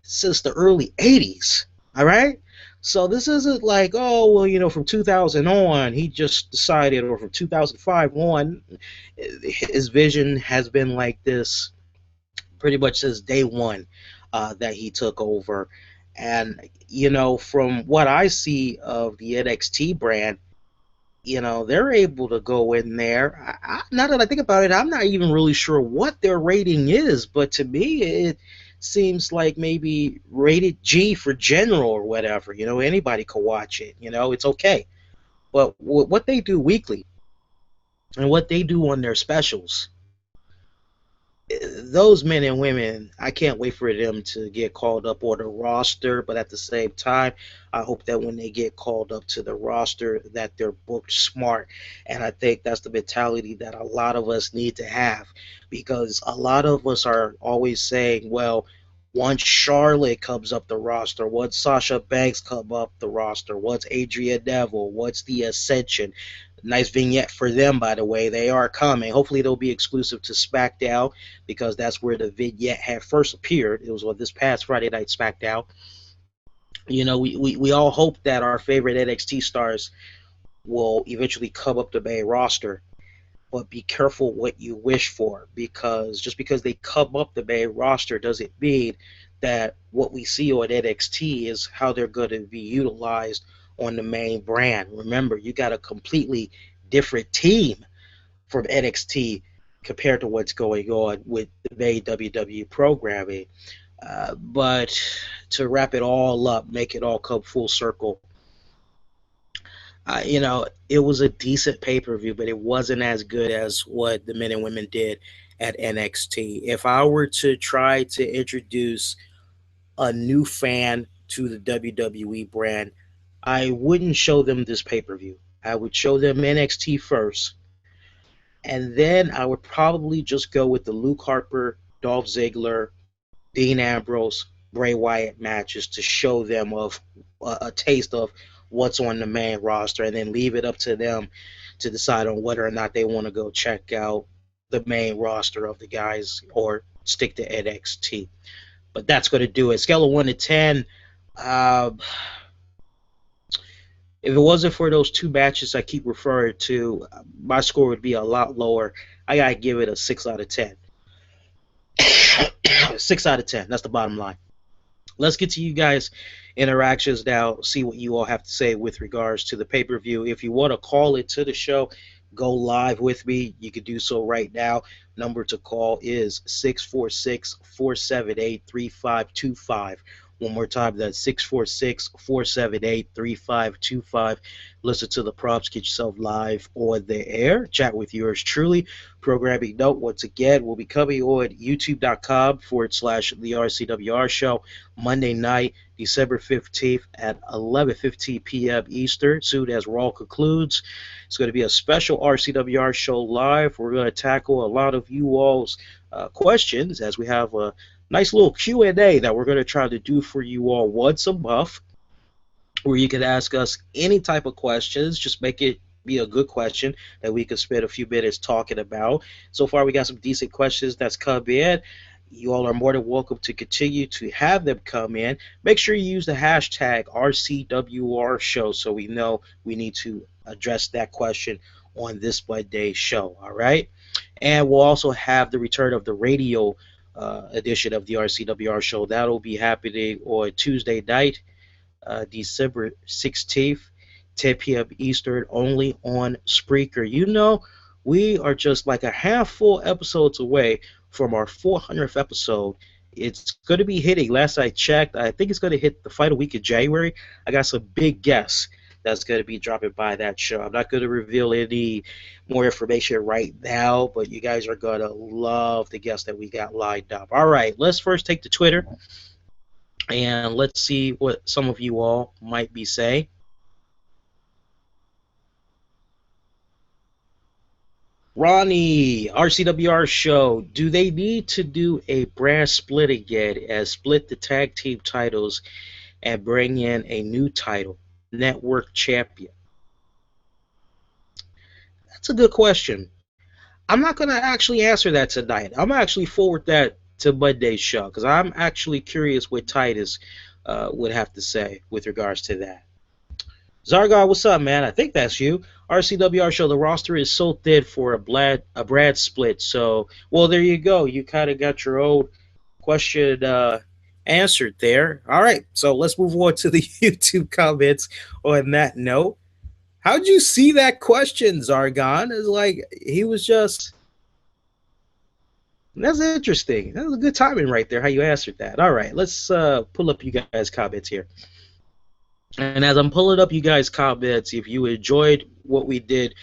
A: since the early 80s. All right? So this isn't like, oh, well, from 2000 on, he just decided, or from 2005 on, his vision has been like this pretty much since day one that he took over. And, from what I see of the NXT brand, they're able to go in there. Now that I think about it, I'm not even really sure what their rating is, but to me, it seems like maybe rated G for general or whatever. Anybody could watch it. It's okay. But what they do weekly and what they do on their specials, those men and women, I can't wait for them to get called up on the roster. But at the same time, I hope that when they get called up to the roster, that they're booked smart. And I think that's the mentality that a lot of us need to have, because a lot of us are always saying, well, once Charlotte comes up the roster, once Sasha Banks come up the roster, once Adrian Neville, once the Ascension. Nice vignette for them, by the way. They are coming. Hopefully they'll be exclusive to SmackDown, because that's where the vignette had first appeared. It was on this past Friday night SmackDown. We all hope that our favorite NXT stars will eventually come up the main roster. But be careful what you wish for, because just because they come up the main roster doesn't mean that what we see on NXT is how they're going to be utilized on the main brand. Remember, you got a completely different team from NXT compared to what's going on with the main WWE programming. But to wrap it all up, make it all come full circle, it was a decent pay-per-view, but it wasn't as good as what the men and women did at NXT. If I were to try to introduce a new fan to the WWE brand, I wouldn't show them this pay-per-view. I would show them NXT first, and then I would probably just go with the Luke Harper, Dolph Ziggler, Dean Ambrose, Bray Wyatt matches to show them of a taste of what's on the main roster, and then leave it up to them to decide on whether or not they want to go check out the main roster of the guys or stick to NXT. But that's going to do it. Scale of 1 to 10. If it wasn't for those two matches I keep referring to, my score would be a lot lower. I got to give it a 6 out of 10. 6 out of 10. That's the bottom line. Let's get to you guys' interactions now, see what you all have to say with regards to the pay-per-view. If you want to call it to the show, go live with me. You can do so right now. Number to call is 646-478-3525. One more time, that's 646-478-3525. Listen to the prompts, get yourself live on the air. Chat with yours truly. Programming note, once again, will be coming on youtube.com/the RCWR show Monday night, December 15th at 11:15 p.m. Eastern, soon as Raw concludes. It's going to be a special RCWR show live. We're going to tackle a lot of you all's questions, as we have a nice little Q&A that we're going to try to do for you all once a month, where you can ask us any type of questions. Just make it be a good question that we can spend a few minutes talking about. So far, we got some decent questions that's come in. You all are more than welcome to continue to have them come in. Make sure you use the hashtag RCWR show so we know we need to address that question on this Monday show, all right? And we'll also have the return of the radio edition of the RCWR show. That'll be happening on Tuesday night, December 16th, 10 p.m. Eastern, only on Spreaker. You know, we are just like a handful episodes away from our 400th episode. It's going to be hitting, last I checked, I think it's going to hit the final week of January. I got some big guests that's going to be dropping by that show. I'm not going to reveal any more information right now, but you guys are going to love the guests that we got lined up. All right, let's first take to Twitter, and let's see what some of you all might be saying. Ronnie, RCWR show, do they need to do a brand split again, as split the tag team titles and bring in a new title, network champion? That's a good question. I'm not going to actually answer that tonight. I'm actually forward that to Monday's show, because I'm actually curious what Titus would have to say with regards to that. Zargar, what's up, man? I think that's you. RCWR show, the roster is so thin for a Brad split. So, well, there you go. You kind of got your own question answered there. All right, so let's move on to the YouTube comments on that note. How'd you see that question, Zargon? It's like he was just... That's interesting. That was a good timing right there, how you answered that. All right, let's pull up you guys' comments here. And as I'm pulling up you guys' comments, if you enjoyed what we did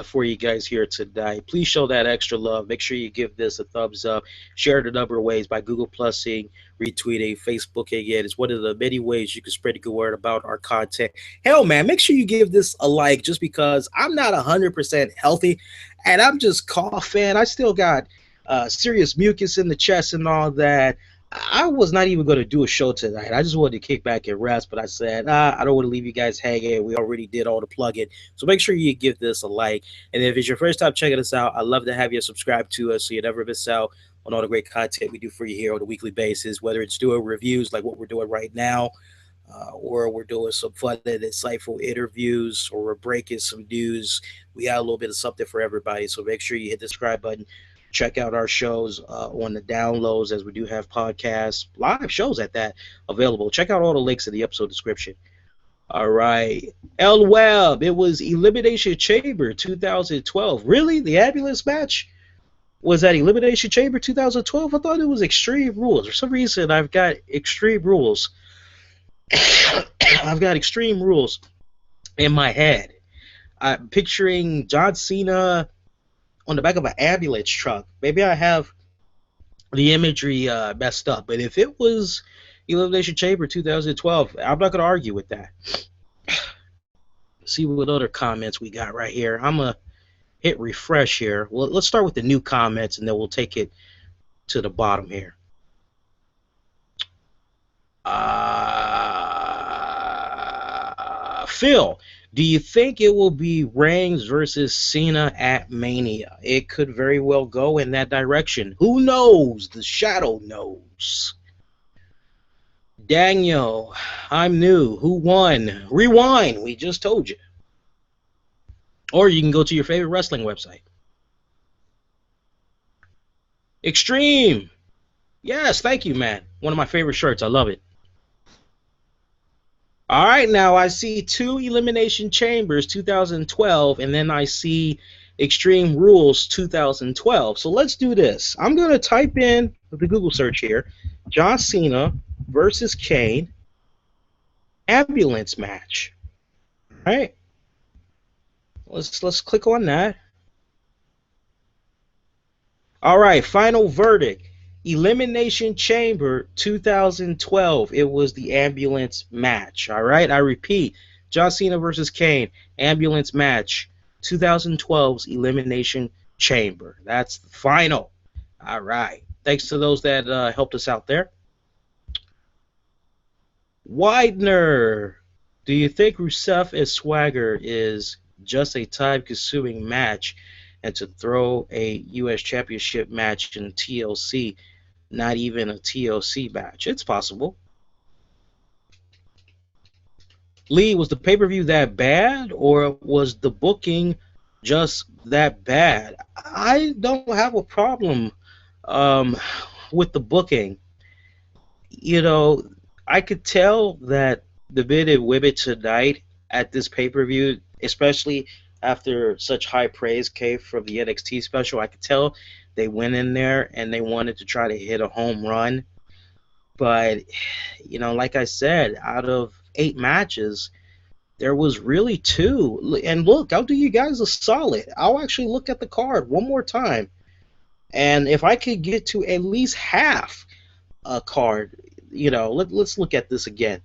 A: for you guys here tonight, please show that extra love. Make sure you give this a thumbs up. Share it a number of ways by Google Plusing, retweeting, Facebooking it. It's one of the many ways you can spread a good word about our content. Hell, man, make sure you give this a like, just because I'm not 100% healthy and I'm just coughing. I still got serious mucus in the chest and all that. I was not even going to do a show tonight. I just wanted to kick back and rest, but I said, I don't want to leave you guys hanging. We already did all the plug-in. So make sure you give this a like. And if it's your first time checking us out, I'd love to have you subscribe to us so you never miss out on all the great content we do for you here on a weekly basis, whether it's doing reviews like what we're doing right now, or we're doing some fun and insightful interviews, or we're breaking some news. We got a little bit of something for everybody. So make sure you hit the subscribe button. Check out our shows on the downloads, as we do have podcasts, live shows at that available. Check out all the links in the episode description. All right. L Webb, it was Elimination Chamber 2012. Really? The ambulance match? Was that Elimination Chamber 2012? I thought it was Extreme Rules. For some reason, I've got Extreme Rules. I've got Extreme Rules in my head. I'm picturing John Cena on the back of an ambulance truck. Maybe I have the imagery messed up, but if it was Elimination Chamber 2012, I'm not going to argue with that. See what other comments we got right here. I'm going to hit refresh here. Well, let's start with the new comments, and then we'll take it to the bottom here. Phil, do you think it will be Reigns versus Cena at Mania? It could very well go in that direction. Who knows? The shadow knows. Daniel, I'm new. Who won? Rewind. We just told you. Or you can go to your favorite wrestling website. Extreme. Yes, thank you, man. One of my favorite shirts. I love it. All right, now I see 2 Elimination Chambers 2012, and then I see Extreme Rules 2012. So let's do this. I'm going to type in the Google search here, John Cena versus Kane ambulance match. All right. Let's click on that. All right, final verdict. Elimination Chamber 2012. It was the ambulance match. All right, I repeat. John Cena versus Kane ambulance match 2012's Elimination Chamber. That's the final. All right. Thanks to those that helped us out there. Widener. Do you think Rusev and Swagger is just a time-consuming match, and to throw a U.S. Championship match in TLC, not even a TLC match? It's possible. Lee, was the pay-per-view that bad, or was the booking just that bad? I don't have a problem with the booking. You know, I could tell that the men and women tonight at this pay-per-view, especially after such high praise came from the NXT special, I could tell they went in there and they wanted to try to hit a home run. But, you know, like I said, out of 8 matches, there was really 2. And look, I'll do you guys a solid. I'll actually look at the card one more time. And if I could get to at least half a card, you know, let's look at this again.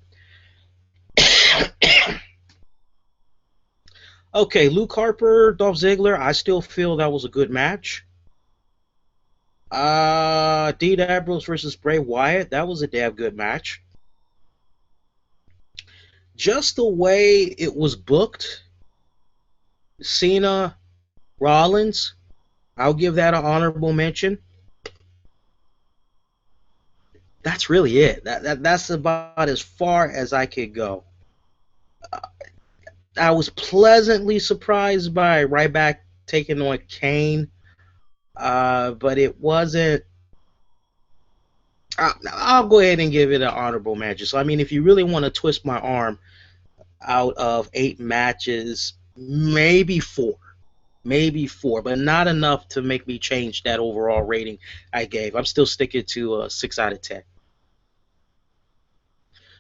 A: Okay, Luke Harper, Dolph Ziggler, I still feel that was a good match. Dean Ambrose versus Bray Wyatt, that was a damn good match. Just the way it was booked, Cena, Rollins, I'll give that an honorable mention. That's really it. That's about as far as I could go. I was pleasantly surprised by Ryback taking on Kane, but it wasn't. I'll go ahead and give it an honorable mention. So, I mean, if you really want to twist my arm, out of 8 matches, maybe 4. Maybe 4, but not enough to make me change that overall rating I gave. I'm still sticking to a 6 out of 10.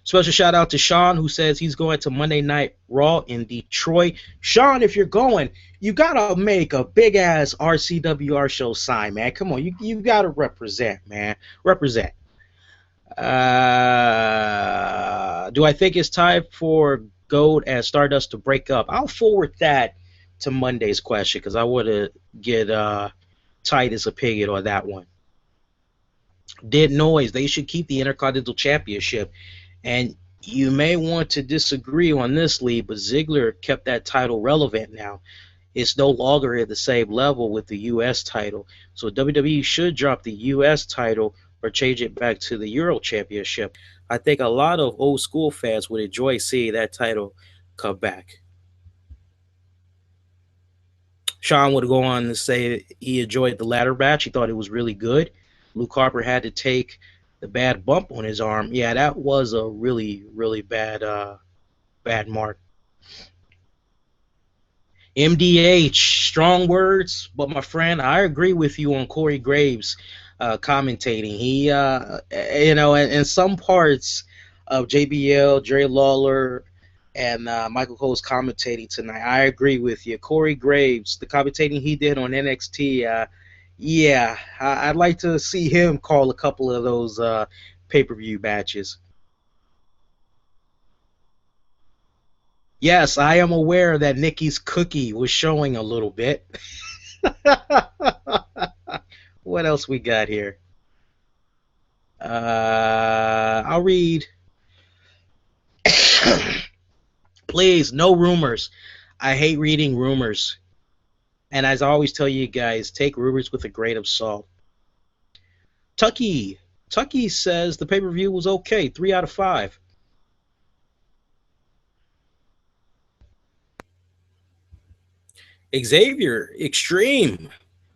A: Special shout out to Sean, who says he's going to Monday Night Raw in Detroit. Sean, if you're going, you gotta make a big ass RCWR show sign, man. Come on, you gotta represent, man. Represent. Do I think it's time for Gold and Stardust to break up? I'll forward that to Monday's question because I want to get Titus' opinion on that one. Dead Noise, they should keep the Intercontinental Championship. And you may want to disagree on this, Lee, but Ziggler kept that title relevant now. It's no longer at the same level with the U.S. title. So WWE should drop the U.S. title or change it back to the Euro Championship. I think a lot of old school fans would enjoy seeing that title come back. Sean would go on to say he enjoyed the ladder match. He thought it was really good. Luke Harper had to take the bad bump on his arm. Yeah, that was a really, really bad mark. MDH, strong words, but my friend, I agree with you on Corey Graves commentating. He, in some parts of JBL, Jerry Lawler, and Michael Cole's commentating tonight, I agree with you. Corey Graves, the commentating he did on NXT, yeah, I'd like to see him call a couple of those pay-per-view matches. Yes, I am aware that Nikki's cookie was showing a little bit. What else we got here? I'll read. Please, no rumors. I hate reading rumors. And as I always tell you guys, take rumors with a grain of salt. Tucky says the pay-per-view was okay, 3 out of 5. Xavier, Extreme,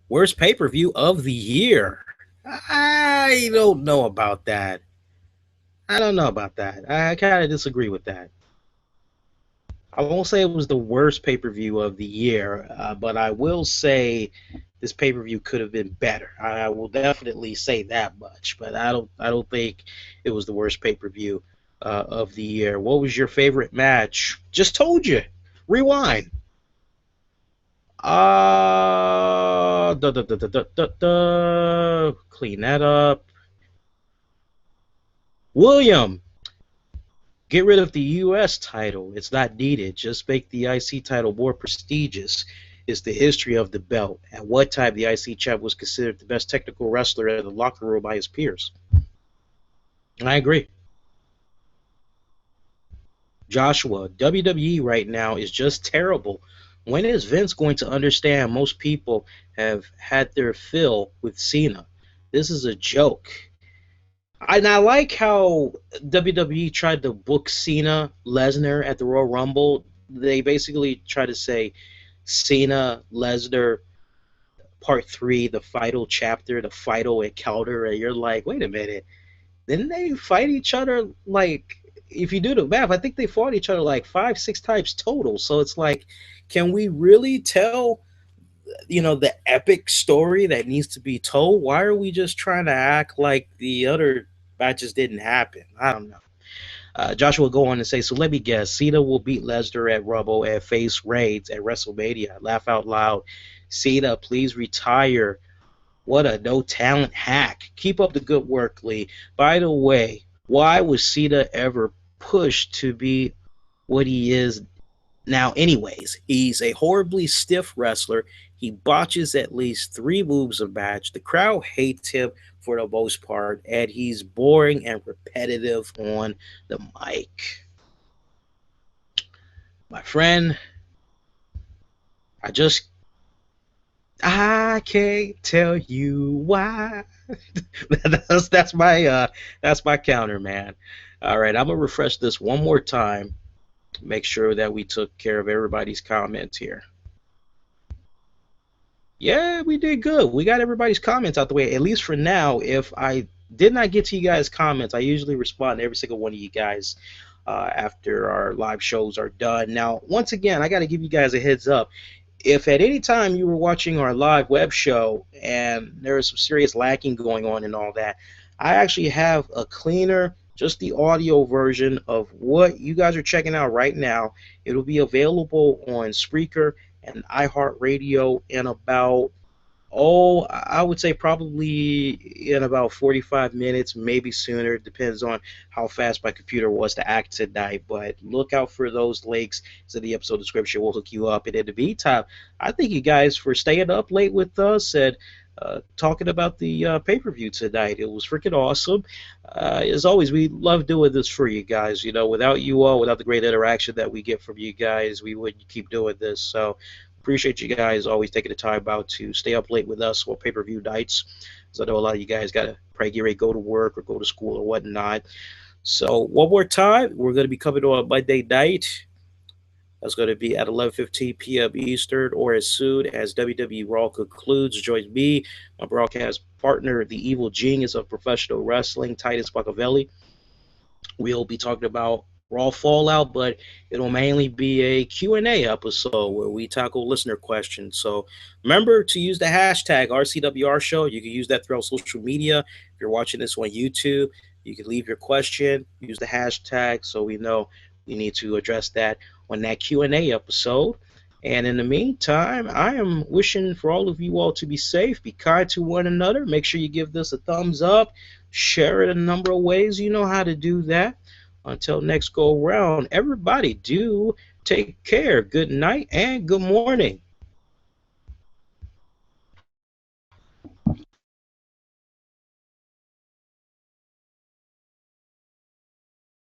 A: worst pay-per-view of the year. I don't know about that. I kind of disagree with that. I won't say it was the worst pay-per-view of the year, but I will say this pay-per-view could have been better. I will definitely say that much, but I don't think it was the worst pay-per-view of the year. What was your favorite match? Just told you. Rewind. Clean that up. William, get rid of the U.S. title. It's not needed. Just make the IC title more prestigious. It's the history of the belt. At what time the IC champ was considered the best technical wrestler in the locker room by his peers. I agree. Joshua, WWE right now is just terrible. When is Vince going to understand most people have had their fill with Cena? This is a joke. And I like how WWE tried to book Cena Lesnar at the Royal Rumble. They basically try to say Cena Lesnar Part 3, the final chapter, the final encounter, and you're like, wait a minute, didn't they fight each other like? If you do the math, I think they fought each other like 5-6 times total. So it's like, can we really tell, the epic story that needs to be told? Why are we just trying to act like the other matches didn't happen? I don't know. Joshua will go on and say, so let me guess, Cena will beat Lesnar at Rumble and face Reigns at WrestleMania. Laugh out loud. Cena, please retire. What a no-talent hack. Keep up the good work, Lee. By the way, why was Cena ever pushed to be what he is now anyways? He's a horribly stiff wrestler. He botches at least 3 moves a match. The crowd hates him for the most part, and he's boring and repetitive on the mic. My friend, I can't tell you why. that's my counter, man. All right, I'm gonna refresh this one more time. Make sure that we took care of everybody's comments here. Yeah, we did good. We got everybody's comments out the way, at least for now. If I did not get to you guys' comments, I usually respond to every single one of you guys after our live shows are done. Now, once again, I got to give you guys a heads up. If at any time you were watching our live web show and there was some serious lacking going on and all that, I actually have a cleaner, just the audio version of what you guys are checking out right now. It'll be available on Spreaker and iHeartRadio in about, I would say probably in about 45 minutes, maybe sooner. It depends on how fast my computer was to act tonight. But look out for those links. It's in the episode description. We'll hook you up. And in the meantime, I thank you guys for staying up late with us and talking about the pay-per-view tonight. It was freaking awesome. As always, we love doing this for you guys. Without you all, without the great interaction that we get from you guys, we wouldn't keep doing this. So appreciate you guys always taking the time out to stay up late with us on pay-per-view nights. Because I know a lot of you guys got to probably get ready to go to work or go to school or whatnot. So one more time, we're going to be coming on Monday night. That's going to be at 11:15 p.m. Eastern, or as soon as WWE Raw concludes. Join me, my broadcast partner, the evil genius of professional wrestling, Titus Machiavelli. We'll be talking about Raw Fallout, but it'll mainly be a Q&A episode where we tackle listener questions. So remember to use the hashtag RCWR show. You can use that throughout social media. If you're watching this on YouTube, you can leave your question, use the hashtag so we know we need to address that on that Q&A episode. And in the meantime, I am wishing for all of you all to be safe, be kind to one another. Make sure you give this a thumbs up, share it a number of ways. You know how to do that. Until next go round, everybody do take care. Good night and good morning.